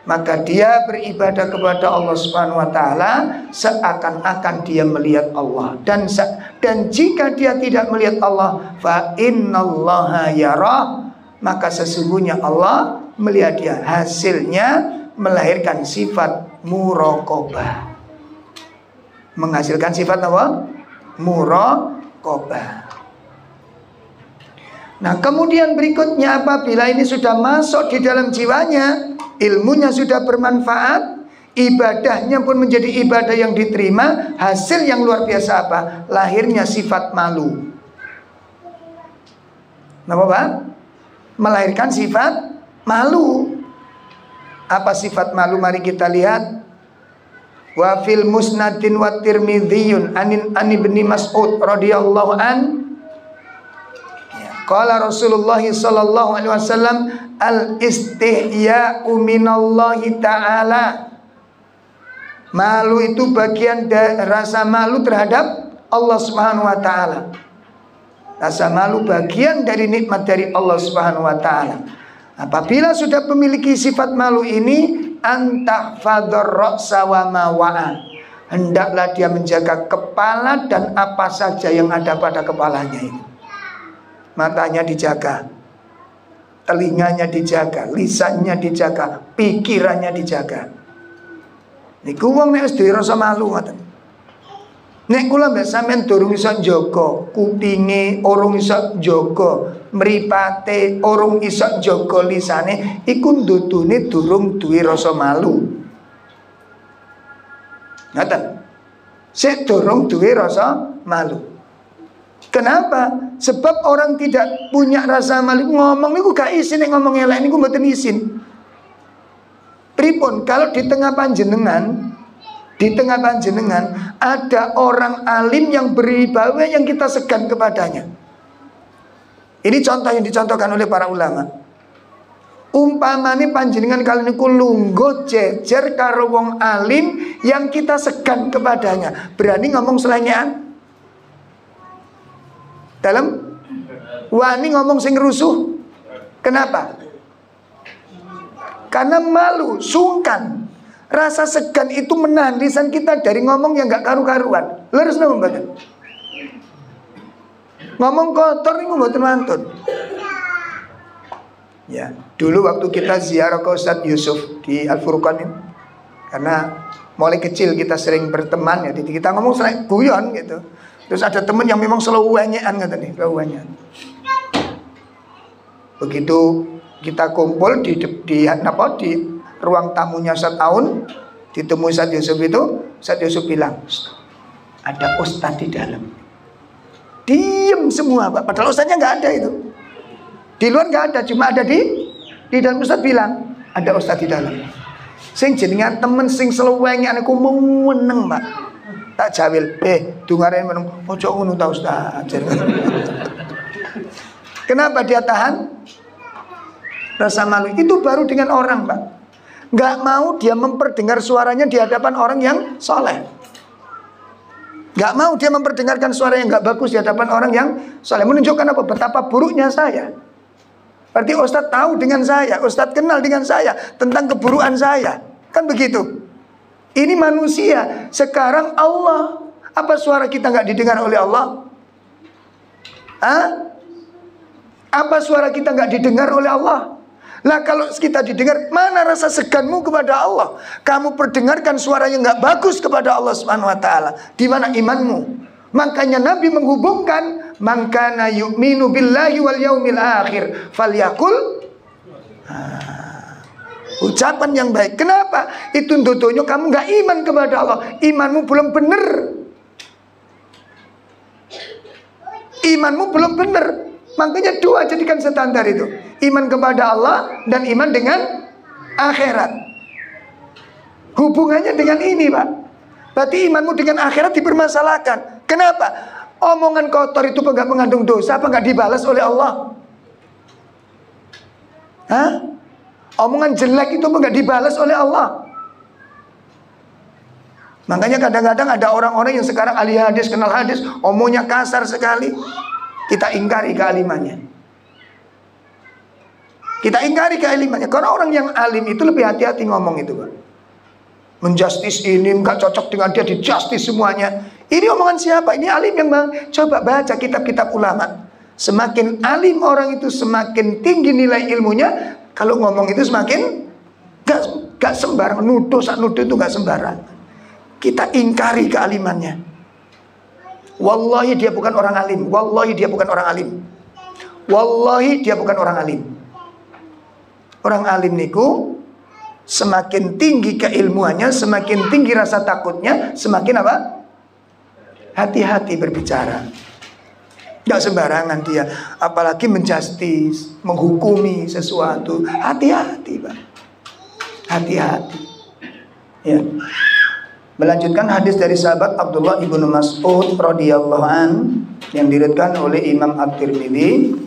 maka dia beribadah kepada Allah Subhanahu wa taala seakan-akan dia melihat Allah, dan jika dia tidak melihat Allah, fa innallaha yarah, maka sesungguhnya Allah melihat dia. Hasilnya melahirkan sifat muraqabah, menghasilkan sifat apa? Muraqabah. Nah kemudian berikutnya, apabila ini sudah masuk di dalam jiwanya, ilmunya sudah bermanfaat, ibadahnya pun menjadi ibadah yang diterima, hasil yang luar biasa apa? Lahirnya sifat malu. Kenapa Pak? Melahirkan sifat malu. Apa sifat malu? Mari kita lihat. Wa fil musnadin wa tirmidhiyun an ibni Mas'ud radhiyallahu an, qala Rasulullah sallallahu alaihi wasallam, al istihya'u minallahi ta'ala. Malu itu bagian dari rasa malu terhadap Allah Subhanahu wa taala. Rasa malu bagian dari nikmat dari Allah Subhanahu wa taala. Apabila sudah memiliki sifat malu ini, antahfadzar ra'sa wa ma wa'a, hendaklah dia menjaga kepala dan apa saja yang ada pada kepalanya ini. Matanya dijaga, telinganya dijaga, lisannya dijaga, pikirannya dijaga. Niku wong nek wis duwe rasa malu ngoten. Nek kula mbek sampean durung iso njaga kupinge, urung iso njaga mripate, urung iso njaga lisane, iku ndudune durung duwe rasa malu. Ngoten. Sik durung duwe rasa malu. Kenapa? Sebab orang tidak punya rasa malu, ngomong niku gak isin, ngomong elek niku mboten isin. Pripun kalau di tengah panjenengan ada orang alim yang beribadah yang kita segan kepadanya. Ini contoh yang dicontohkan oleh para ulama. Umpamane panjenengan kali niku lungguh jejer karo wong alim yang kita segan kepadanya, berani ngomong selengean? Dalam wani ngomong sing rusuh. Kenapa? Karena malu, sungkan. Rasa segan itu menahan lisan kita dari ngomong yang gak karu-karuan. Leres napa mboten? Ngomong kotor niku mboten mantun. Ya, dulu waktu kita ziarah ke Ustadz Yusuf di Al-Furqan ini, karena mulai kecil kita sering berteman ya, jadi kita ngomong sering guyon gitu. Terus ada teman yang memang selalu wanyean katanya, selalu wanyean. Begitu kita kumpul di ruang tamunya Ustaz Aun, ditemui Ustaz Yusuf itu, Ustaz Yusuf bilang, ada Ustaz di dalam. Diem semua Pak, padahal Ustaznya nggak ada itu. Di luar nggak ada, cuma ada di dalam. Ustaz bilang, ada Ustaz di dalam. Sing jenengan temen sing selalu wanyean aku meneng Pak. Tak jawil, dungaren menung, ojo ngono ta Ustaz. Kenapa dia tahan? Rasa malu itu baru dengan orang Pak. Gak mau dia memperdengar suaranya di hadapan orang yang soleh. Gak mau dia memperdengarkan suara yang gak bagus di hadapan orang yang soleh. Menunjukkan apa? Betapa buruknya saya. Berarti Ustadz tahu dengan saya, Ustadz kenal dengan saya tentang keburukan saya. Kan begitu. Ini manusia. Sekarang Allah. Apa suara kita nggak didengar oleh Allah? Hah? Apa suara kita nggak didengar oleh Allah? Lah kalau kita didengar, mana rasa seganmu kepada Allah? Kamu perdengarkan suara yang nggak bagus kepada Allah Subhanahu Wa Taala. Di mana imanmu? Makanya Nabi menghubungkan, man kana yu'minu billahi wal yaumil akhir falyakul. Ucapan yang baik. Kenapa? Itu ndotonyo kamu nggak iman kepada Allah. Imanmu belum benar. Imanmu belum benar. Makanya doa jadikan standar itu. Iman kepada Allah dan iman dengan akhirat. Hubungannya dengan ini, Pak. Berarti imanmu dengan akhirat dipermasalahkan. Kenapa? Omongan kotor itu enggak mengandung dosa, apa enggak dibalas oleh Allah? Hah? Omongan jelek itu enggak dibalas oleh Allah? Makanya kadang-kadang ada orang-orang yang sekarang ahli hadis, kenal hadis, omongnya kasar sekali. Kita ingkari kealimannya. Kita ingkari kealimannya. Karena orang yang alim itu lebih hati-hati ngomong itu, Pak. Menjustis ini nggak cocok dengan dia, dijustis semuanya. Ini omongan siapa? Ini alim yang coba baca kitab-kitab ulama. Semakin alim orang itu, semakin tinggi nilai ilmunya. Kalau ngomong itu semakin gak sembarang. Nuduh itu gak sembarang. Kita ingkari kealimannya. Wallahi dia bukan orang alim. Wallahi dia bukan orang alim. Wallahi dia bukan orang alim. Orang alim niku semakin tinggi keilmuannya, semakin tinggi rasa takutnya, semakin apa? Hati-hati berbicara. Gak sembarangan dia. Apalagi menjustis, menghukumi sesuatu. Hati-hati, Pak. Hati-hati. Ya. Melanjutkan hadis dari sahabat Abdullah ibnu Mas'ud radhiyallahu an yang diriwayatkan oleh Imam At-Tirmidzi.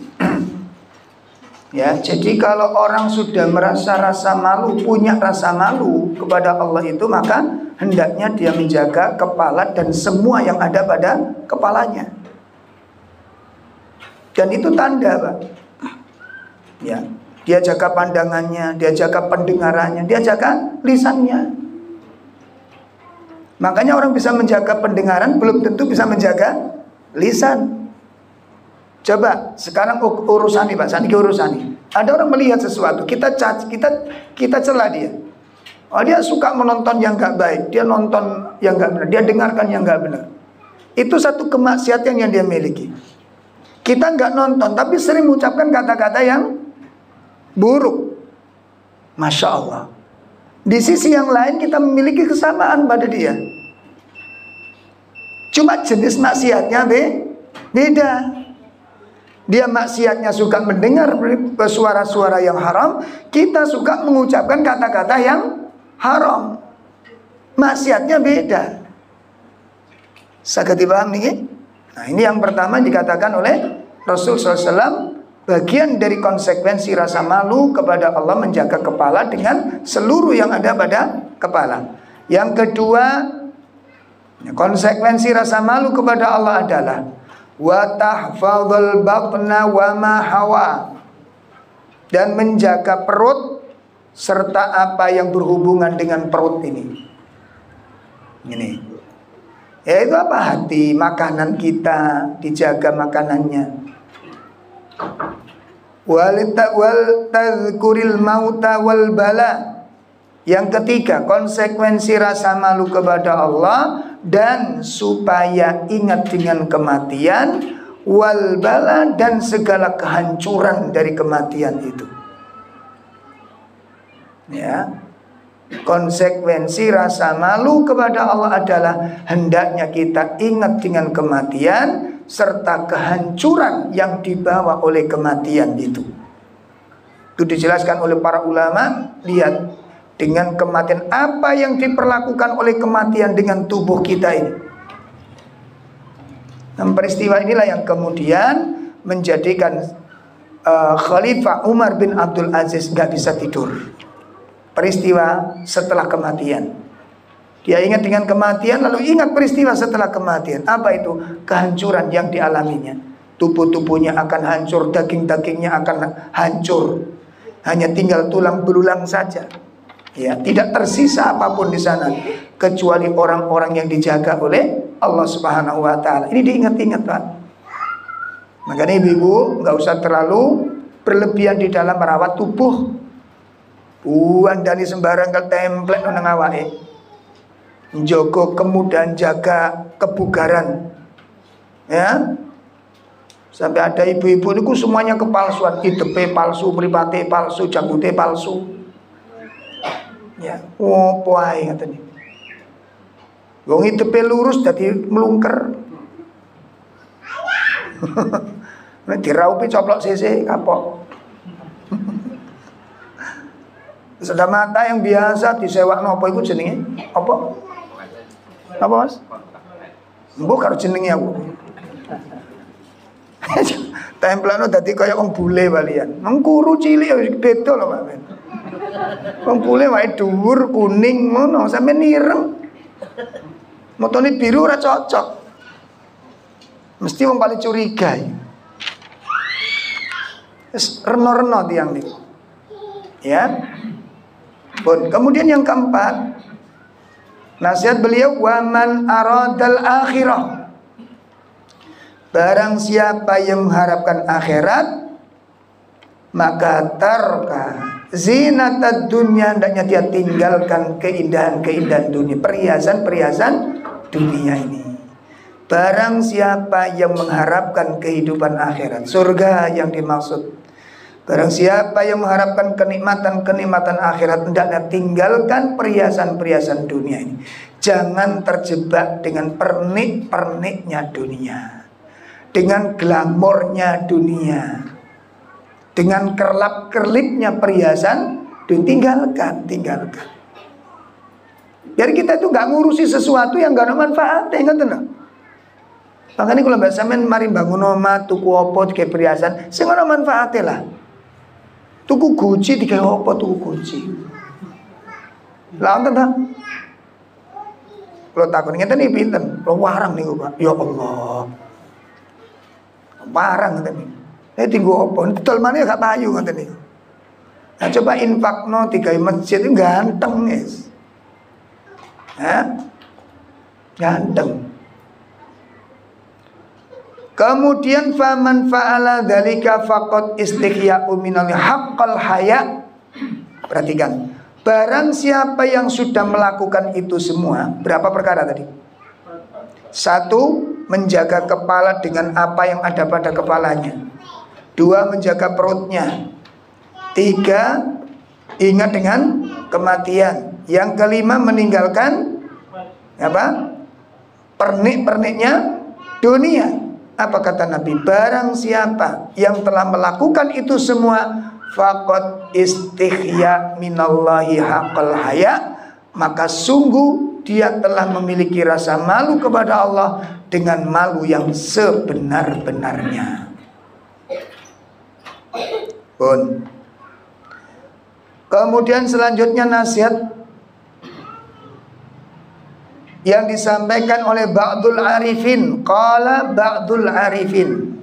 Ya, jadi kalau orang sudah merasa rasa malu, punya rasa malu kepada Allah itu, maka hendaknya dia menjaga kepala dan semua yang ada pada kepalanya. Dan itu tanda, Pak. Ya, dia jaga pandangannya, dia jaga pendengarannya, dia jaga lisannya. Makanya orang bisa menjaga pendengaran belum tentu bisa menjaga lisan. Coba sekarang urusan nih, Pak, Sani urusan nih. Ada orang melihat sesuatu, kita celah dia. Oh, dia suka menonton yang gak baik, dia nonton yang gak benar, dia dengarkan yang gak benar. Itu satu kemaksiatan yang dia miliki. Kita gak nonton, tapi sering mengucapkan kata-kata yang buruk. Masya Allah. Di sisi yang lain kita memiliki kesamaan pada dia. Cuma jenis maksiatnya beda. Dia maksiatnya suka mendengar suara-suara yang haram, kita suka mengucapkan kata-kata yang haram. Maksiatnya beda. Saged dipaham nih? Nah, ini yang pertama dikatakan oleh Rasul SAW. Bagian dari konsekuensi rasa malu kepada Allah, menjaga kepala dengan seluruh yang ada pada kepala. Yang kedua, konsekuensi rasa malu kepada Allah adalah wa tahfadzul batna wa ma hawa, dan menjaga perut serta apa yang berhubungan dengan perut ini. Ini yaitu apa? Hati, makanan kita dijaga makanannya. Wal tazkuril mauta wal bala. Yang ketiga, konsekuensi rasa malu kepada Allah dan supaya ingat dengan kematian, wal bala, dan segala kehancuran dari kematian itu. Ya. Konsekuensi rasa malu kepada Allah adalah hendaknya kita ingat dengan kematian serta kehancuran yang dibawa oleh kematian itu. Itu dijelaskan oleh para ulama. Lihat, dengan kematian, apa yang diperlakukan oleh kematian dengan tubuh kita ini. Dan peristiwa inilah yang kemudian menjadikan Khalifah Umar bin Abdul Aziz gak bisa tidur. Peristiwa setelah kematian. Dia ingat dengan kematian, lalu ingat peristiwa setelah kematian. Apa itu? Kehancuran yang dialaminya. Tubuh-tubuhnya akan hancur, daging-dagingnya akan hancur. Hanya tinggal tulang belulang saja. Ya, tidak tersisa apapun di sana kecuali orang-orang yang dijaga oleh Allah Subhanahu wa taala. Ini diingat-ingat, Pak. Makanya ibu-ibu nggak usah terlalu berlebihan di dalam merawat tubuh. Andani sembarang ke template nang awake. Njogo kemudahan, jaga kebugaran. Ya. Sampai ada ibu-ibu niku semuanya kepalsuan, ITP palsu, mripate palsu, jangkute palsu. Ya, opo ae ngaten iki. Wong ITP lurus dadi melungker. Nek diraupi coplok sisi kapok. Sudah mata yang biasa disewakno apa iku jenenge? Apa? Apa, Mas? Mbok karo jenenge aku. Templano dadi kaya wong bule walian. Mengkuru cilik beda lho, Pak. Wong bule wae dhuwur kuning ngono, sampeyan ireng. Motone biru ora cocok. Mesti wong paling curiga. Wis reno-reno tiyang niku. Ya. Pun kemudian yang keempat, nasihat beliau, waman aradal akhirah. Barang siapa yang mengharapkan akhirat, maka tarka zinatad dunya, hendaknya dia tinggalkan keindahan-keindahan dunia, perhiasan-perhiasan dunia ini. Barang siapa yang mengharapkan kehidupan akhirat, surga yang dimaksud. Barang siapa yang mengharapkan kenikmatan-kenikmatan akhirat, hendaknya tinggalkan perhiasan-perhiasan dunia ini. Jangan terjebak dengan pernik-perniknya dunia, dengan glamornya dunia, dengan kerlap-kerlipnya perhiasan, tinggalkan. Biar kita itu gak ngurusi sesuatu yang gak ada manfaatnya, ingat enggak? Makanya kalau mbak sampean mari bangun omah, tuku opo digawe perhiasan, sing ana manfaate lah. Tuku Gucci digawe opo tuku Gucci? Lah wonten ta? Kalau takon ngeten iki pinten? Lo warang niku, Pak. Ya Allah. Warang ngeten iki. Tinggo opo? Didol maneh gak payu ngeten niku. Nah coba infakno digawe masjid itu ganteng, guys. Ganteng. Kemudian faman fa'ala dzalika faqad istihya'u minal haqqal haya. Perhatikan, barang siapa yang sudah melakukan itu semua, berapa perkara tadi? 1, menjaga kepala dengan apa yang ada pada kepalanya. 2, menjaga perutnya. 3, ingat dengan kematian. Yang kelima, meninggalkan apa? Pernik-perniknya dunia. Apa kata Nabi? Barang siapa yang telah melakukan itu semua, faqad istihya minallahi haqqal haya, maka sungguh dia telah memiliki rasa malu kepada Allah dengan malu yang sebenar-benarnya. Pun. Kemudian selanjutnya nasihat yang disampaikan oleh ba'dul arifin. Qala ba'dul arifin,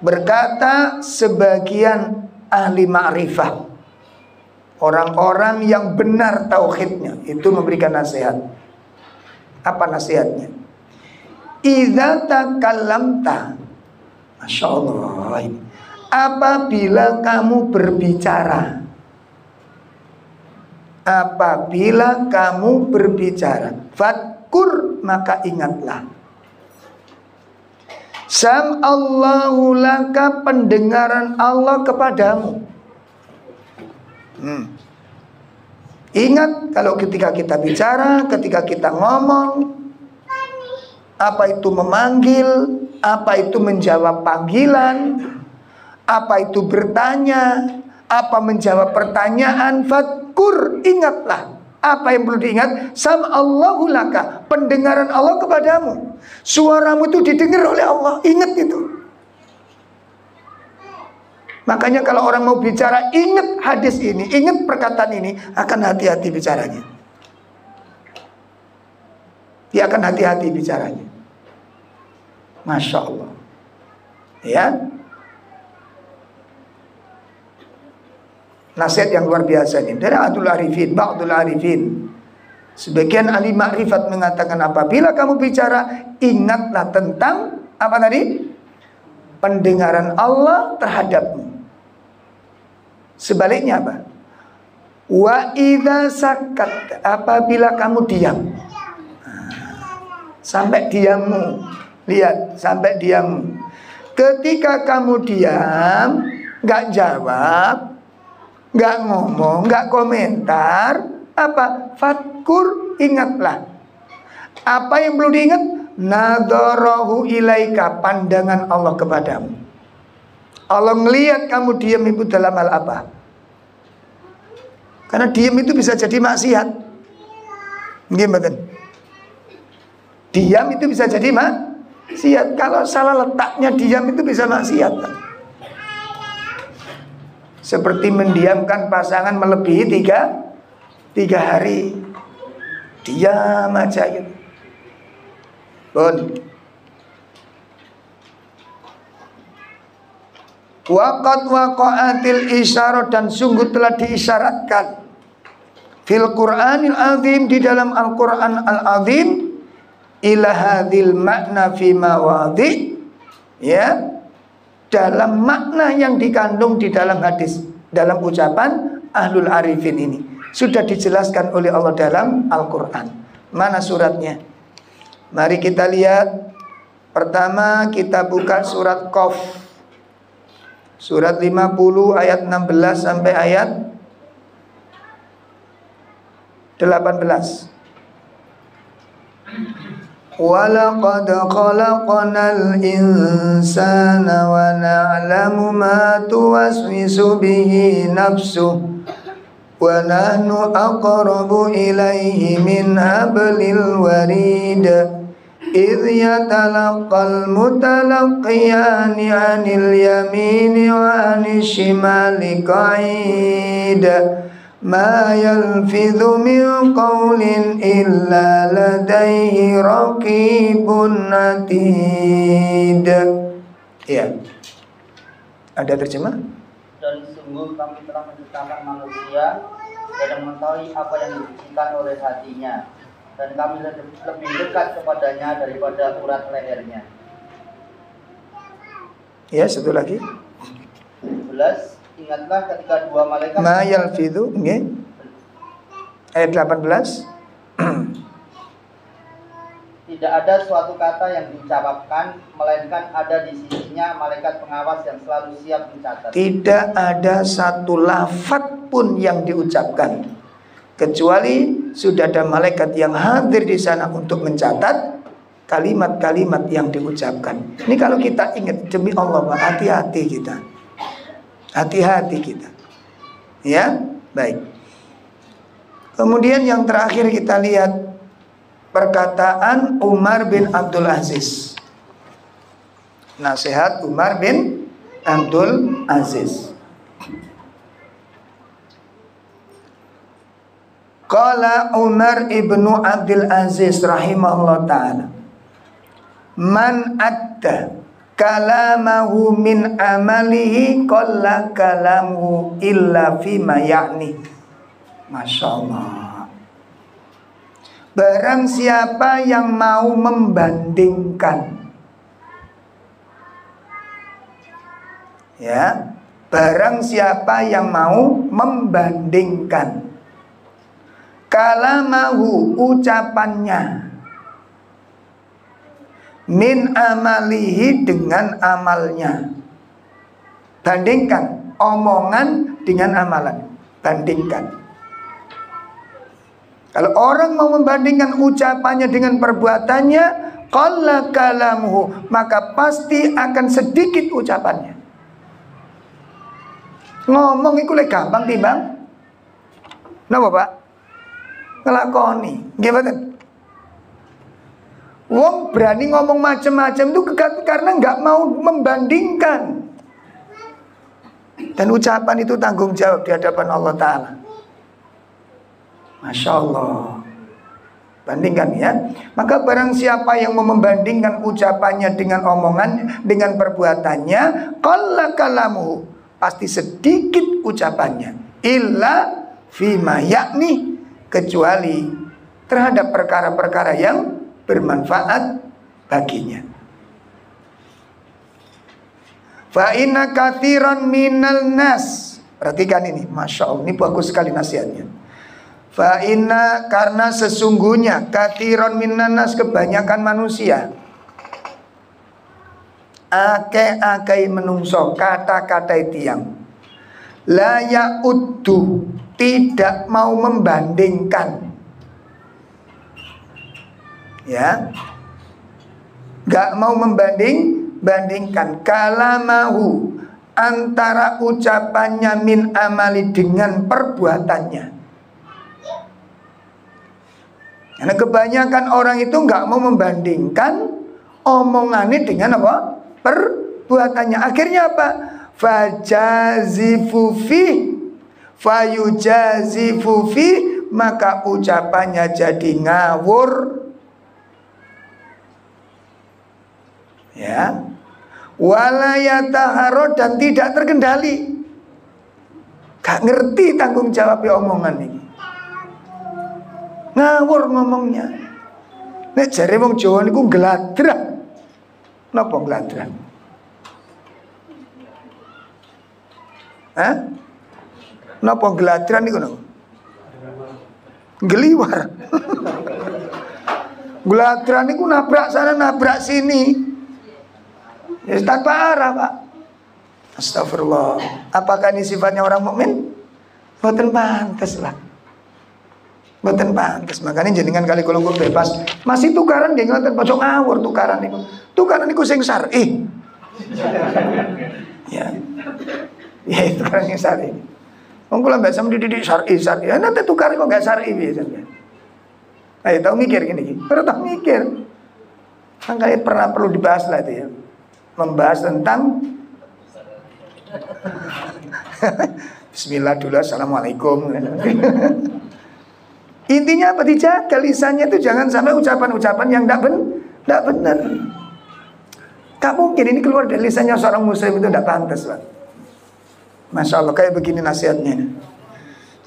berkata sebagian ahli ma'rifah, orang-orang yang benar tauhidnya, itu memberikan nasihat. Apa nasihatnya? Idza takallamta, Masya Allah, apabila kamu berbicara, apabila kamu berbicara, fadkur, maka ingatlah. Sam'allahu laka, pendengaran Allah kepadamu. Ingat kalau ketika kita bicara, ketika kita ngomong, apa itu memanggil, apa itu menjawab panggilan, apa itu bertanya, apa menjawab pertanyaan, fadkur, ingatlah. Apa yang perlu diingat? Sam'allahu laka, pendengaran Allah kepadamu. Suaramu itu didengar oleh Allah. Ingat itu. Makanya kalau orang mau bicara, ingat hadis ini, ingat perkataan ini, akan hati-hati bicaranya. Dia akan hati-hati bicaranya. Masya Allah. Ya. Nasihat yang luar biasa ini dari Abdul Arifin, Ba'dul Arifin. Sebagian ahli makrifat mengatakan apabila kamu bicara, ingatlah tentang apa tadi? Pendengaran Allah terhadapmu. Sebaliknya apa? Wa idza sakat, apabila kamu diam. Sampai diammu. Lihat, sampai diammu. Ketika kamu diam, enggak jawab, enggak ngomong, enggak komentar, apa? Fatkur, ingatlah. Apa yang perlu diingat? Nadharahu ilaika, pandangan Allah kepadamu. Allah ngelihat kamu diam itu dalam hal apa? Karena diam itu bisa jadi maksiat. Gimana? Diam itu bisa jadi maksiat. Kalau salah letaknya diam itu bisa maksiat. Seperti mendiamkan pasangan melebihi tiga hari. Diam aja gitu. Waqad waqa'atil isyarat, dan sungguh telah diisyaratkan fil Qur'anil azim, di dalam Al-Qur'an Al-Azim, ila hadhil makna fi mawadhi, ya, dalam makna yang dikandung di dalam hadis, dalam ucapan Ahlul Arifin ini sudah dijelaskan oleh Allah dalam Al-Qur'an. Mana suratnya? Mari kita lihat. Pertama kita buka surat Qaf, surat 50 ayat 16 sampai ayat 18. Walaqad khalaqnal insana wa na'lamu ma tuwaswisu bihi nafsuhu wa nahnu aqrabu ilaihi min hablil warid idh yatalaqqal mutalaqqiyani 'anil yamini wa 'anil shimali qa'id ma yalfidhu min qawlin illa ladaihi raqibun atid. Ya. Ada terjemah? Dan sungguh kami telah menciptakan manusia dan mengetahui apa yang dibisikan oleh hatinya, dan kami lebih dekat kepadanya daripada urat lehernya. Ya, satu lagi. 11. Ingatlah ketika dua malaikat Ma yalfidhu, nggih. Ayat 18. Tidak ada suatu kata yang diucapkan, melainkan ada di sisinya malaikat pengawas yang selalu siap mencatat. Tidak ada satu lafaz pun yang diucapkan, kecuali sudah ada malaikat yang hadir di sana untuk mencatat kalimat-kalimat yang diucapkan. Ini kalau kita ingat, demi Allah, Pak, hati-hati kita. Hati-hati kita. Ya, baik. Kemudian yang terakhir kita lihat perkataan Umar bin Abdul Aziz. Nasihat Umar bin Abdul Aziz. Qala Umar ibnu Abdul Aziz rahimahullah ta'ala, man adda kalamahu min amalihi qalla kalamuhu illa fima ya'ni. Masya Allah. Barang siapa yang mau membandingkan, ya, barang siapa yang mau membandingkan kalamahu, ucapannya, min amalihi, dengan amalnya. Bandingkan omongan dengan amalan. Bandingkan. Kalau orang mau membandingkan ucapannya dengan perbuatannya, qalla kalamuhu, maka pasti akan sedikit ucapannya. Ngomong itu lebih gampang timbang napa, Pak? Ngelakoni. Gimana? Wong berani ngomong macam-macam itu karena nggak mau membandingkan. Dan ucapan itu tanggung jawab di hadapan Allah Ta'ala. Masya Allah. Bandingkan ya. Maka barang siapa yang mau membandingkan ucapannya dengan omongan, dengan perbuatannya, qalla kalamuhu, pasti sedikit ucapannya. illa fima, yakni kecuali terhadap perkara-perkara yang bermanfaat baginya. Fa inna katsiran minal nas, perhatikan ini, Masya Allah, ini bagus sekali nasihatnya. Fa inna, karena sesungguhnya katsiran minan nas, kebanyakan manusia, akeh-akeh menungso, kata-kata tiang, la ya'uddu, tidak mau membandingkan, ya, gak mau bandingkan kalamahu, antara ucapannya, min amali, dengan perbuatannya. Karena kebanyakan orang itu gak mau membandingkan omongannya dengan apa? Perbuatannya. Akhirnya apa? Fajazifu fi, fayujazifu fi, maka ucapannya jadi ngawur, ya, walayataharo, dan tidak terkendali, gak ngerti tanggung jawab omongan ini, ngawur ngomongnya. Nek jare wong Jawa niku gladrak. Napa gladrak? Hah? Napa gladrak niku napa? Geliwar. Gladrak niku nabrak sana nabrak sini. Ya, tanpa arah, Pak. Astagfirullah. Apakah ini sifatnya orang mukmin? Mboten pantes lah. Mboten pantes. Makanya jenengan kali kalau bebas, masih tukaran nggih ngoten, pojok ngawur tukaran niku. Tukaran niku sing syar'i. Ya. Ya, tukaran sing syar'i. Wong kula mbak sam dididik syar'i. Ya nanti tukar kok enggak syar'i biasanya. Ayo tahu mikir gini. Perlu tahu mikir. Makanya perlu dibahas lah itu ya. Membahas tentang Bismillah dulu, assalamualaikum. Intinya apa? Dijaga lisannya itu, jangan sampai ucapan-ucapan yang tidak benar. Gak mungkin ini keluar dari lisannya seorang muslim, itu tidak pantas, Pak. Masya Allah, kayak begini nasihatnya.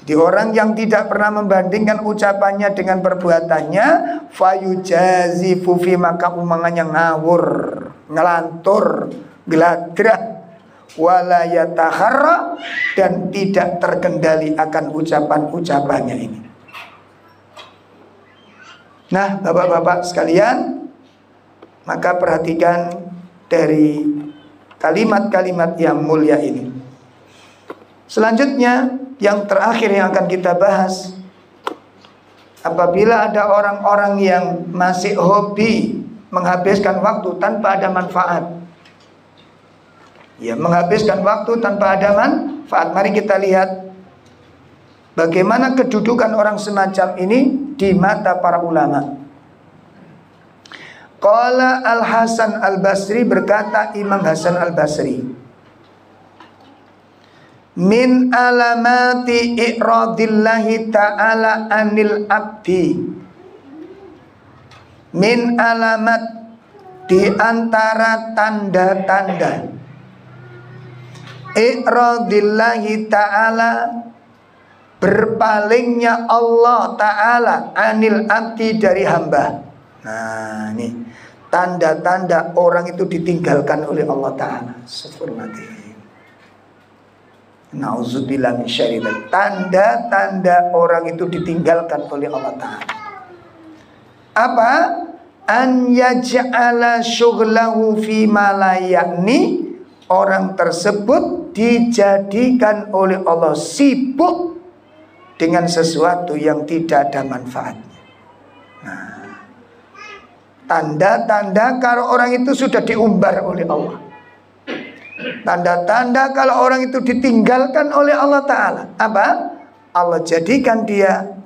Jadi orang yang tidak pernah membandingkan ucapannya dengan perbuatannya, fayujazifu fi, maka omongannya ngawur, ngelantur, geladrah, wala yataharra, dan tidak terkendali akan ucapan-ucapannya ini. Nah, bapak-bapak sekalian, maka perhatikan dari kalimat-kalimat yang mulia ini. Selanjutnya, yang terakhir yang akan kita bahas, apabila ada orang-orang yang masih hobi menghabiskan waktu tanpa ada manfaat, ya, menghabiskan waktu tanpa ada manfaat. Mari kita lihat bagaimana kedudukan orang semacam ini di mata para ulama. Qala Al-Hasan Al-Basri, berkata Imam Hasan Al-Basri, min alamati i'radillahi ta'ala anil abdi, min alamat, di antara tanda-tanda i'radillahi ta'ala, berpalingnya Allah Ta'ala, anil abdi, dari hamba. Nah, ini tanda-tanda orang itu ditinggalkan oleh Allah Ta'ala. Astagfirullahaladzim. Nauzubillah min syarri dzalik. Tanda-tanda orang itu ditinggalkan oleh Allah Ta'ala. Apa? An yaj'ala syughlahu fi ma la ya'ni, orang tersebut dijadikan oleh Allah sibuk dengan sesuatu yang tidak ada manfaatnya. Nah, tanda-tanda kalau orang itu sudah diumbar oleh Allah. Tanda-tanda kalau orang itu ditinggalkan oleh Allah Ta'ala. Apa? Allah jadikan dia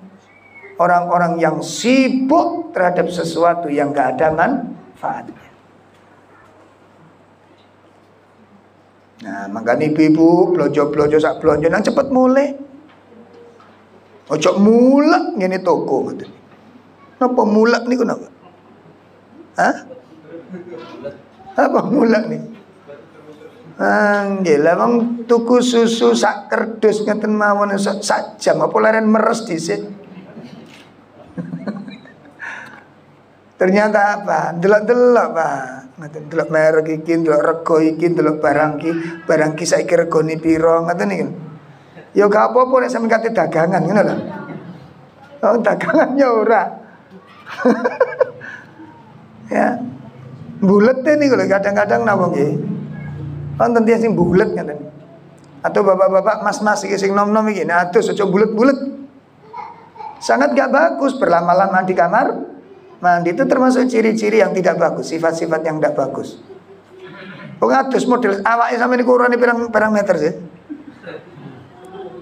orang-orang yang sibuk terhadap sesuatu yang gak ada manfaatnya. Nah, makanya ibu-ibu blojo-blojo sak blonjo nang cepet mulai. Ojo mulak ngene toko ngoten. Napa mulak niku napa? Hah? Apa mulak nih? Nggih, lah wong tuku susu sak kerdus ngeten mawon sak jam apa leren meres dhisik. Ternyata apa? Delok-delok, Pak. Ngoten delok merek iki, delok rego iki, delok barang ki saiki regane pira, ngoten niku. Ya gak apa-apa nek sampeyan kate dagangan ngono lho. Oh, dagangannya ora. Ya. Bulet niku lho kadang-kadang napa nggih. Wonten tiyang sing bulet ngoten. Atau bapak-bapak, mas-mas iki sing nom-nom iki, nah atus aja bulet-bulet. Sangat gak bagus berlama-lama di kamar mandi, itu termasuk ciri-ciri yang tidak bagus, sifat-sifat yang tidak bagus. Pengatus model awake sampe niku urane pirang meter sih.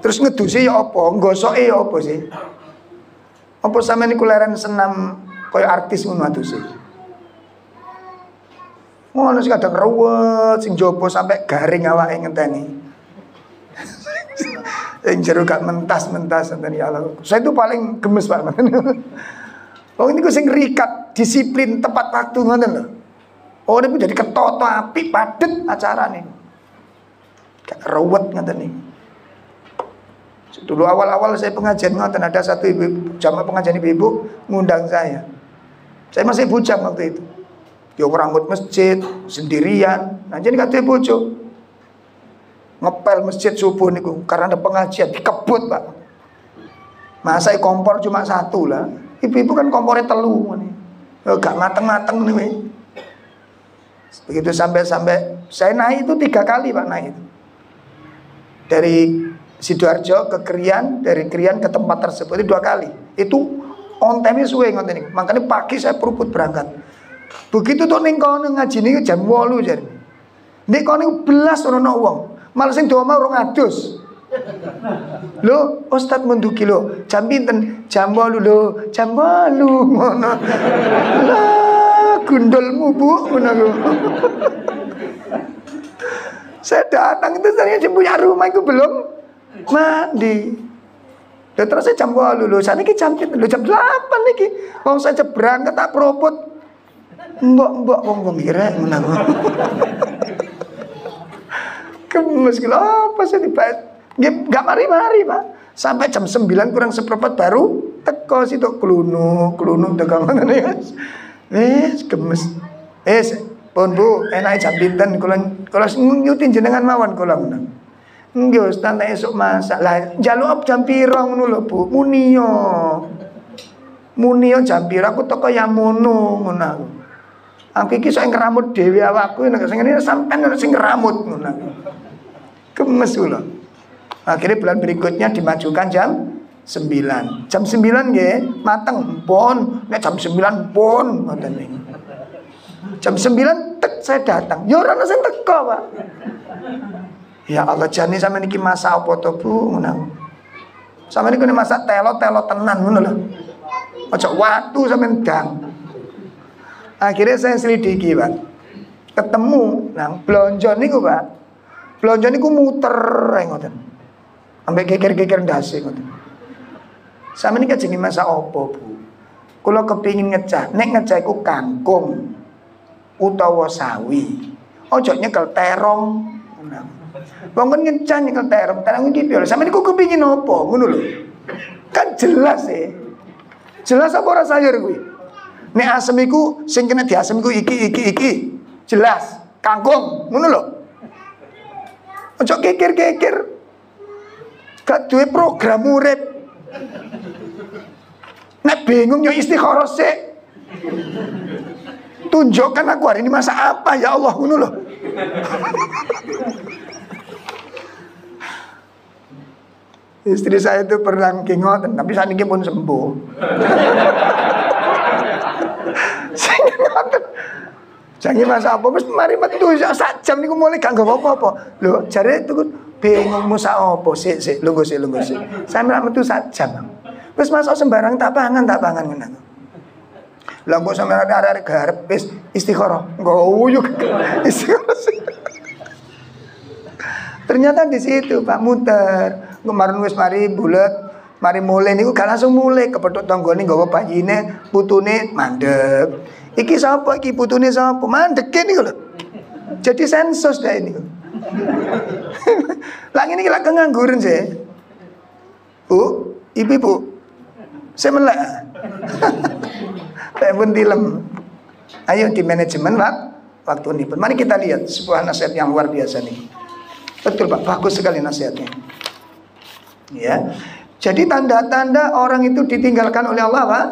Terus ngeduse ya apa, nggosoke ya apa sih? Apa sampe niku leren senam koyo artis ngono aduse. Ngono sing kadang ruwet, sing jopo sampai garing awake ngenteni. Sing jero gak mentas-mentas ngenteni Allah. Saya itu paling gemes Pak. Oh ini sing rikat, disiplin, tepat waktu ngoten lho. Oh ini jadi ketoto api padet acara nih. Gak ruwet ngoten nih. Dulu awal-awal saya pengajian ngoten, ada satu ibu jamaah pengajian ibu ngundang saya. Saya masih bujang waktu itu. Yo rambut masjid sendirian. Nah jadi katanya bojo ngepel masjid subuh niku karena ada pengajian dikebut Pak. Masa kompor cuma satu lah. Ibu-ibu kan kompornya telu nih. Gak mateng-mateng nih. Begitu sampai saya naik itu 3 kali Pak naik itu. Dari Sidoarjo ke Krian, dari Krian ke tempat tersebut itu 2 kali. Itu on time suwe ngoten niku. Makanya pagi saya peruput berangkat. Begitu tuh ning kono ngaji niku jam 8 jare. Nek kono belas ora ono wong. Malah sing doa mau rong adus. Lho, Ustaz menduki lho. Jam pinten? Jam 8 lho. Jam 8 ngono. Lah, gundulmu Bu ngono lho. Saya datang itu ternyata punya rumah itu belum mandi. Lah terus saya jam 8 lho. Saniki jam pinten? Lho jam 8 niki. Wong saya berangkat tak propot. Mbok wong irek ngono. Kemes kilo apa sih dibahas? Gak mari-mari Pak. Sampai jam 9 kurang seperempat baru teko situ klunu teko ngono niku. Gemes. Pun Bu, enak jam pinten kula nyutin jenengan mawon kula ngono. Nggih Ustaz esuk masak. Lah njaluk jam pira ngono lho Bu? Munio jam pira aku teko Yamono ngono. Aku iki sok ngeramut dhewe awakku nek sing ngene sampean sing ngeramut ngono. Gemes kula. Akhirnya bulan berikutnya dimajukan jam 9. Jam 9 nggih, mateng pun. Nek jam 9 pun ngoten niku. Jam 9 tek saya datang. Ya ora ana sing teko, Pak. Ya Allah, jane sampeyan iki masak apa to, Bu? Ngono. Sampeyan iki masak telo tenan ngono lho. Aja watu sampeyan dang. Akhirnya saya selidiki Pak. Ketemu nang blonjo niku Pak. Blonjo niku muter ngoten. Sampai geger-geger ndase ngoten. Sampeyan iki jenenge masak apa, Bu? Kula kepingin ngecah. Nek ngecah iku kangkung utawa sawi. Ojo nyekel terong. Wong kan ngecah nyekel terong. Terong iki piye? Sampeyan niku kepingin apa? Ngono lho. Kan jelas Jelas apa ora sayur kuwi? Nek asem iku sing kena diasem iku iki. Jelas, kangkung, ngono lho. Ojo kekir-kekir. Gak duwe program urip. Nek bingung yo istikharah sik. Tunjukkan aku hari ini masak apa ya Allah, ngono lho. Istri saya itu pernah kingoten, tapi saat ini pun sembuh. Jangan masak apa, mesti mari metu sak jam niku mulai gak nggawa apa-apa. Lho, jare itu bingung masak apa, sik, lungguh sik. Saya metu sak jam. Wis masak sembarang tak pangan ngono. Lah kok sampe arek-arek garep wis istikharah. Nguyuk. Istikharah. Ternyata di situ Pak muter. Kemarin wis mari bulet, mari mulai niku gak langsung mulai kepethuk tanggane nggawa bayine, putune mandek. Iki sapa iki putune sapa? Mandeke niku lho. Jadi sensus dah ini. Lah ini kira kengangguran sih. Bu, ibu, saya melek. Kayak pun dilem. Ayo di manajemen waktu ini. Mari kita lihat sebuah nasihat yang luar biasa nih. Betul Pak, bagus sekali nasihatnya. Ya, jadi tanda-tanda orang itu ditinggalkan oleh Allah Pak.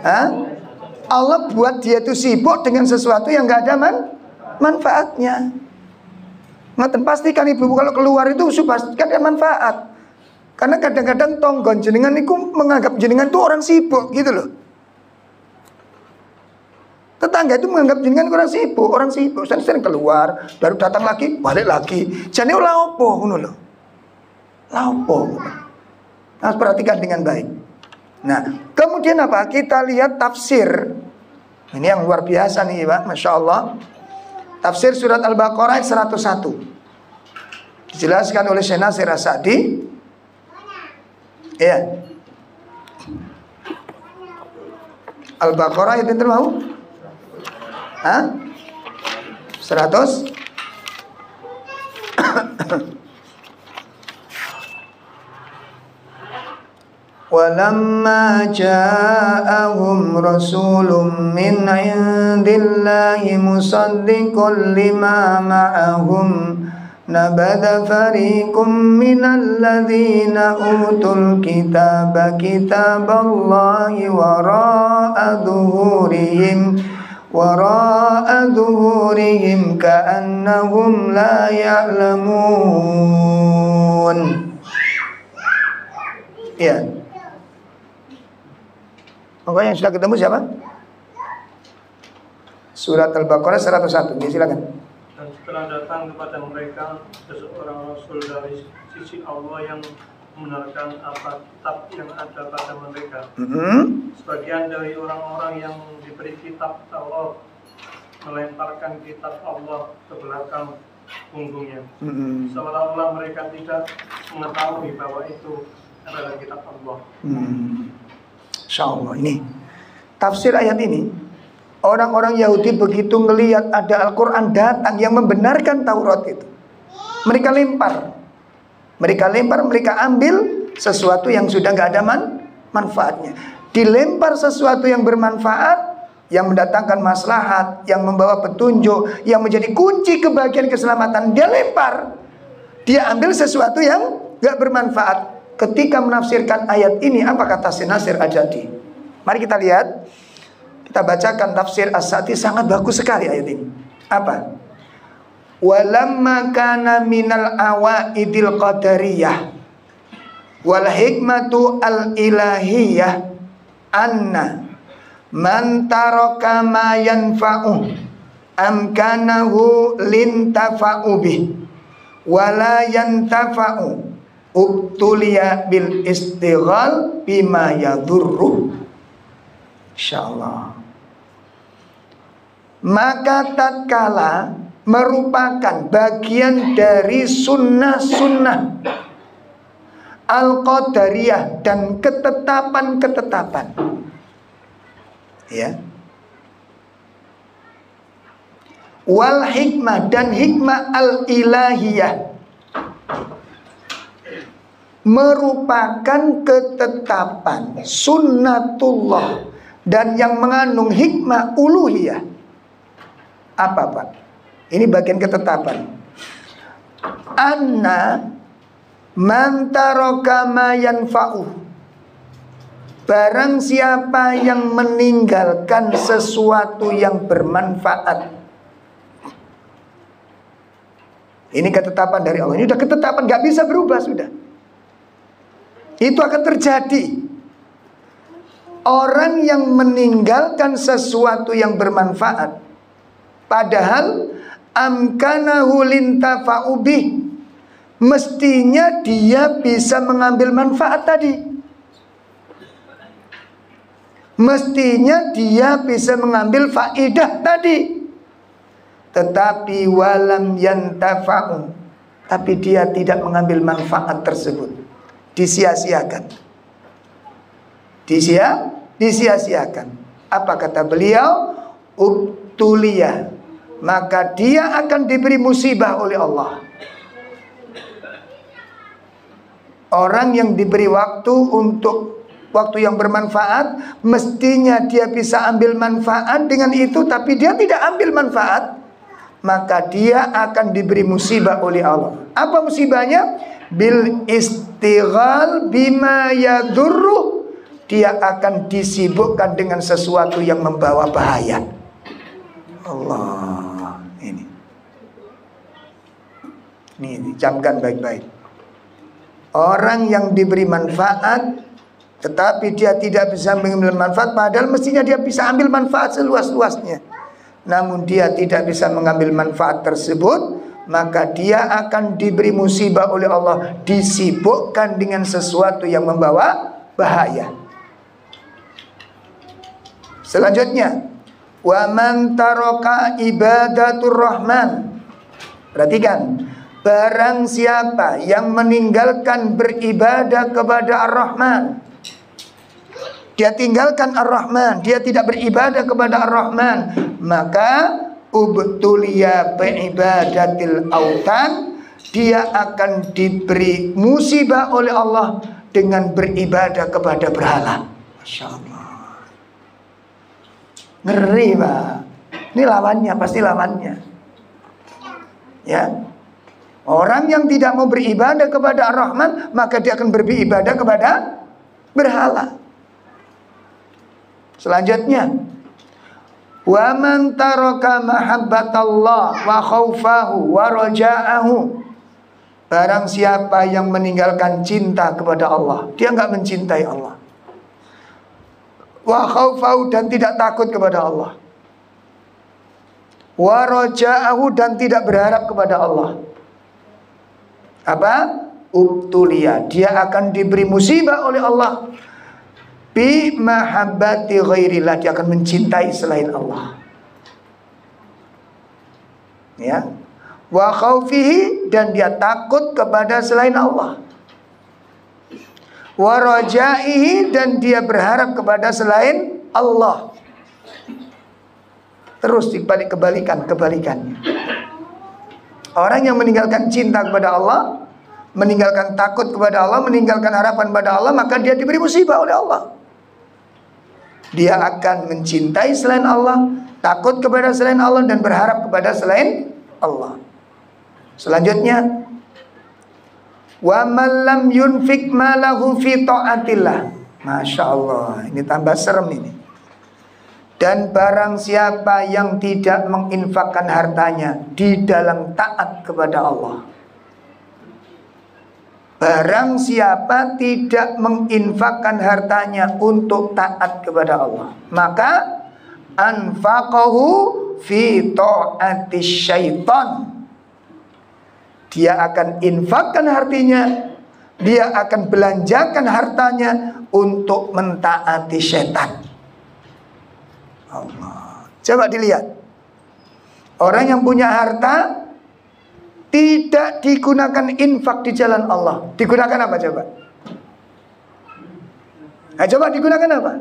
Hah? Allah buat dia itu sibuk dengan sesuatu yang gak ada manfaatnya. Ngaten pastikan ibu kalau keluar itu pastikan ada manfaat. Karena kadang-kadang tonggon jenengan itu menganggap jenengan itu orang sibuk gitu loh. Tetangga itu menganggap jenengan orang sibuk, sering keluar, baru datang lagi, balik lagi. Jane ora opo ngono lho. La opo. Harus perhatikan dengan baik. Nah, kemudian apa? Kita lihat tafsir. Ini yang luar biasa nih Pak, Masya Allah. Tafsir surat Al-Baqarah ayat 101. Dijelaskan oleh Syekh Nasir As-Sa'di. Ya. Al-Baqarah ayat yang mau? Hah? 100? Walamma ja'ahum rasulun min indillahi musaddiqun lima ma'ahum nabadha fariqum minal ladzina utul kitaba kitaballahi wara'a dhuhurihim ka'annahum la ya'lamun. Ya. Maka yang sudah ketemu siapa? Surat Al-Baqarah 101. Silakan. Dan setelah datang kepada mereka seseorang rasul dari sisi Allah yang membenarkan apa kitab yang ada pada mereka. Sebagian dari orang-orang yang diberi kitab Taurat melemparkan kitab Allah ke belakang punggungnya, seolah-olah mereka tidak mengetahui bahwa itu adalah kitab Allah. Insyaallah ini tafsir ayat ini. Orang-orang Yahudi begitu ngelihat ada Al-Quran datang yang membenarkan Taurat itu, mereka lempar, mereka ambil sesuatu yang sudah gak ada manfaatnya. Dilempar sesuatu yang bermanfaat, yang mendatangkan maslahat, yang membawa petunjuk, yang menjadi kunci kebahagiaan keselamatan, dia lempar. Dia ambil sesuatu yang gak bermanfaat. Ketika menafsirkan ayat ini, apa kata Syekh Nasir As-Sa'di? Mari kita lihat. Kita bacakan tafsir As-Sa'di, sangat bagus sekali ayat ini. Apa? Walamma kana minal awaidil qadariyah wal hikmatu al ilahiyah anna man taraka ma yanfa'u amkanahu lintafa'u bih wala yantafa'u ubtuliya bil istighal bima yadurruh. Insyaallah. Maka tatkala merupakan bagian dari sunnah-sunnah al-qadariyah dan ketetapan-ketetapan, ya, wal hikmah dan hikmah al-ilahiyah, merupakan ketetapan sunnatullah dan yang mengandung hikmah uluhiyah. Apa Pak? Ini bagian ketetapan. Anna man taraka ma yanfa'u, barang siapa yang meninggalkan sesuatu yang bermanfaat. Ini ketetapan dari Allah. Ini udah ketetapan, gak bisa berubah sudah. Itu akan terjadi. Orang yang meninggalkan sesuatu yang bermanfaat, padahal amkanahu lintafa'u bih, mestinya dia bisa mengambil manfaat tadi. Mestinya dia bisa mengambil faidah tadi. Tetapi walam yantafa'u, tapi dia tidak mengambil manfaat tersebut. Disia-siakan. Disia-siakan. Apa kata beliau? Ubtuliyah, maka dia akan diberi musibah oleh Allah. Orang yang diberi waktu untuk waktu yang bermanfaat, mestinya dia bisa ambil manfaat dengan itu, tapi dia tidak ambil manfaat, maka dia akan diberi musibah oleh Allah. Apa musibahnya? Bil istighal bima yadurruh. Dia akan disibukkan dengan sesuatu yang membawa bahaya. Allah, ini camkan baik-baik. Orang yang diberi manfaat tetapi dia tidak bisa mengambil manfaat, padahal mestinya dia bisa ambil manfaat seluas-luasnya, namun dia tidak bisa mengambil manfaat tersebut, maka dia akan diberi musibah oleh Allah, disibukkan dengan sesuatu yang membawa bahaya. Selanjutnya, wa man taraka ibadatur rahman. Perhatikan, barang siapa yang meninggalkan beribadah kepada Ar-Rahman, dia tinggalkan Ar-Rahman, dia tidak beribadah kepada Ar-Rahman, maka ubtuliya bi'ibadatil autan, dia akan diberi musibah oleh Allah dengan beribadah kepada berhala. Masya Allah, ngeri Pak. Ini lawannya, pasti lawannya. Ya, orang yang tidak mau beribadah kepada Ar-Rahman, maka dia akan beribadah kepada berhala. Selanjutnya, wa man taraka mahabbatallah wa khaufahu wa raja'ahu. Barang siapa yang meninggalkan cinta kepada Allah, dia enggak mencintai Allah. Wa khaufahu, dan tidak takut kepada Allah. Wa raja'ahu, dan tidak berharap kepada Allah. Apa? Ubtuliya, dia akan diberi musibah oleh Allah bi mahabbati ghairillah, dia akan mencintai selain Allah. Ya. Wa khaufihi, dan dia takut kepada selain Allah. Wa rajaihi, dan dia berharap kepada selain Allah. Terus kebalikannya. Orang yang meninggalkan cinta kepada Allah, meninggalkan takut kepada Allah, meninggalkan harapan pada Allah, maka dia diberi musibah oleh Allah. Dia akan mencintai selain Allah, takut kepada selain Allah, dan berharap kepada selain Allah. Selanjutnya, wa man lam yunfik malahu fi ta'atillah. Masya Allah, ini tambah serem ini. Dan barang siapa yang tidak menginfakkan hartanya di dalam taat kepada Allah. Barang siapa tidak menginfakkan hartanya untuk taat kepada Allah, maka anfaqahu fi ta'atis syaitan. Dia akan infakkan hartanya, dia akan belanjakan hartanya untuk mentaati setan. Allah. Coba dilihat, orang yang punya harta tidak digunakan infak di jalan Allah, digunakan apa coba? Nah, coba digunakan apa?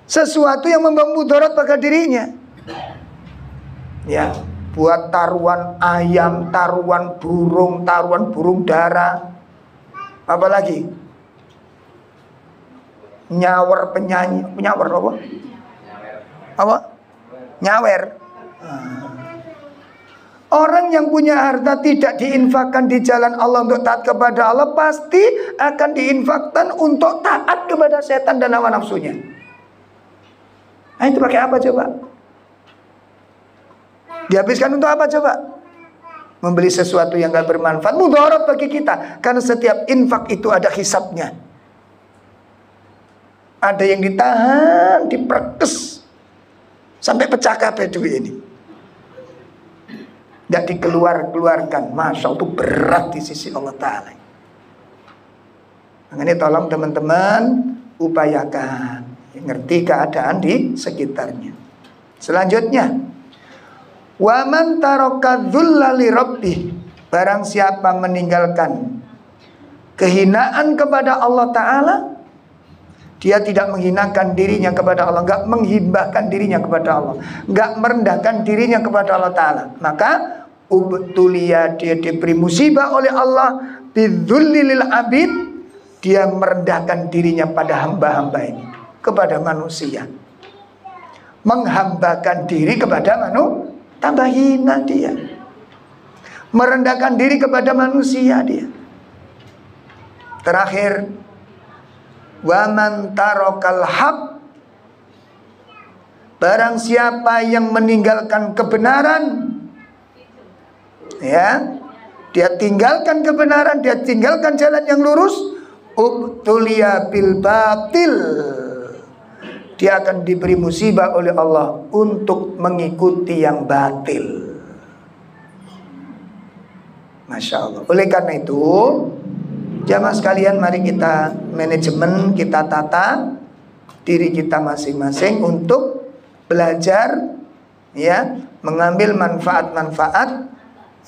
Sesuatu yang membawa mudarat pada dirinya. Ya, buat taruhan ayam, taruhan burung dara. Apalagi? Nyawer penyanyi, nyawer apa? Apa? Nyawer. Orang yang punya harta tidak diinfakkan di jalan Allah untuk taat kepada Allah, pasti akan diinfakkan untuk taat kepada setan dan hawa nafsunya. Nah, itu pakai apa coba? Dihabiskan untuk apa coba? Membeli sesuatu yang gak bermanfaat, mudarat bagi kita. Karena setiap infak itu ada hisabnya. Ada yang ditahan, diperkes sampai pecah kabeh duit ini. Tidak dikeluarkan. Masya Allah, itu berat di sisi Allah Ta'ala. Makanya tolong teman-teman upayakan, ngerti keadaan di sekitarnya. Selanjutnya, wa man taraka dzulla li rabbih. Barang siapa meninggalkan kehinaan kepada Allah Ta'ala, Dia tidak menghinakan dirinya kepada Allah, enggak menghibahkan dirinya kepada Allah, enggak merendahkan dirinya kepada Allah Ta'ala. Maka ubtulia, dia diberi musibah oleh Allah bidzulli lil abid, dia merendahkan dirinya pada hamba-hamba ini, kepada manusia, menghambakan diri kepada manusia, tambah hina dia, merendahkan diri kepada manusia dia. Terakhir, wa man tarakal haq, barang siapa yang meninggalkan kebenaran, ya, dia tinggalkan kebenaran, dia tinggalkan jalan yang lurus, ubtulia bil batil, dia akan diberi musibah oleh Allah untuk mengikuti yang batil. Masya Allah. Oleh karena itu, jamaah sekalian, mari kita manajemen, kita tata diri kita masing-masing untuk belajar, ya, mengambil manfaat-manfaat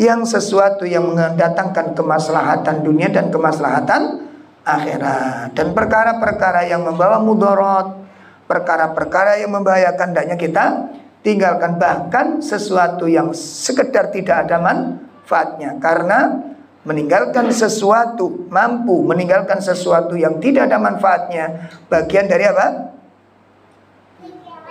yang sesuatu yang mendatangkan kemaslahatan dunia dan kemaslahatan akhirat. Dan perkara-perkara yang membawa mudarat, perkara-perkara yang membahayakan, hendaknya kita tinggalkan. Bahkan sesuatu yang sekedar tidak ada manfaatnya, karena meninggalkan sesuatu, mampu meninggalkan sesuatu yang tidak ada manfaatnya, bagian dari apa?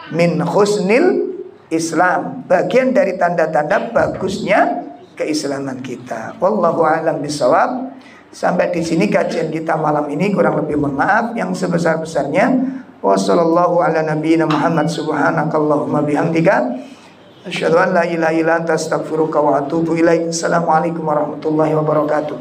Min husnil Islam, bagian dari tanda-tanda bagusnya keislaman kita. Wallahu a'lam bishawab. Sampai di sini kajian kita malam ini, kurang lebih mohon maaf yang sebesar-besarnya. Wassallallahu ala nabiyyina Muhammad, subhanakallahumma bihamdika, asyhadu an la ilaha illa anta, astaghfiruka wa atubu ilaik. Assalamualaikum warahmatullahi wabarakatuh.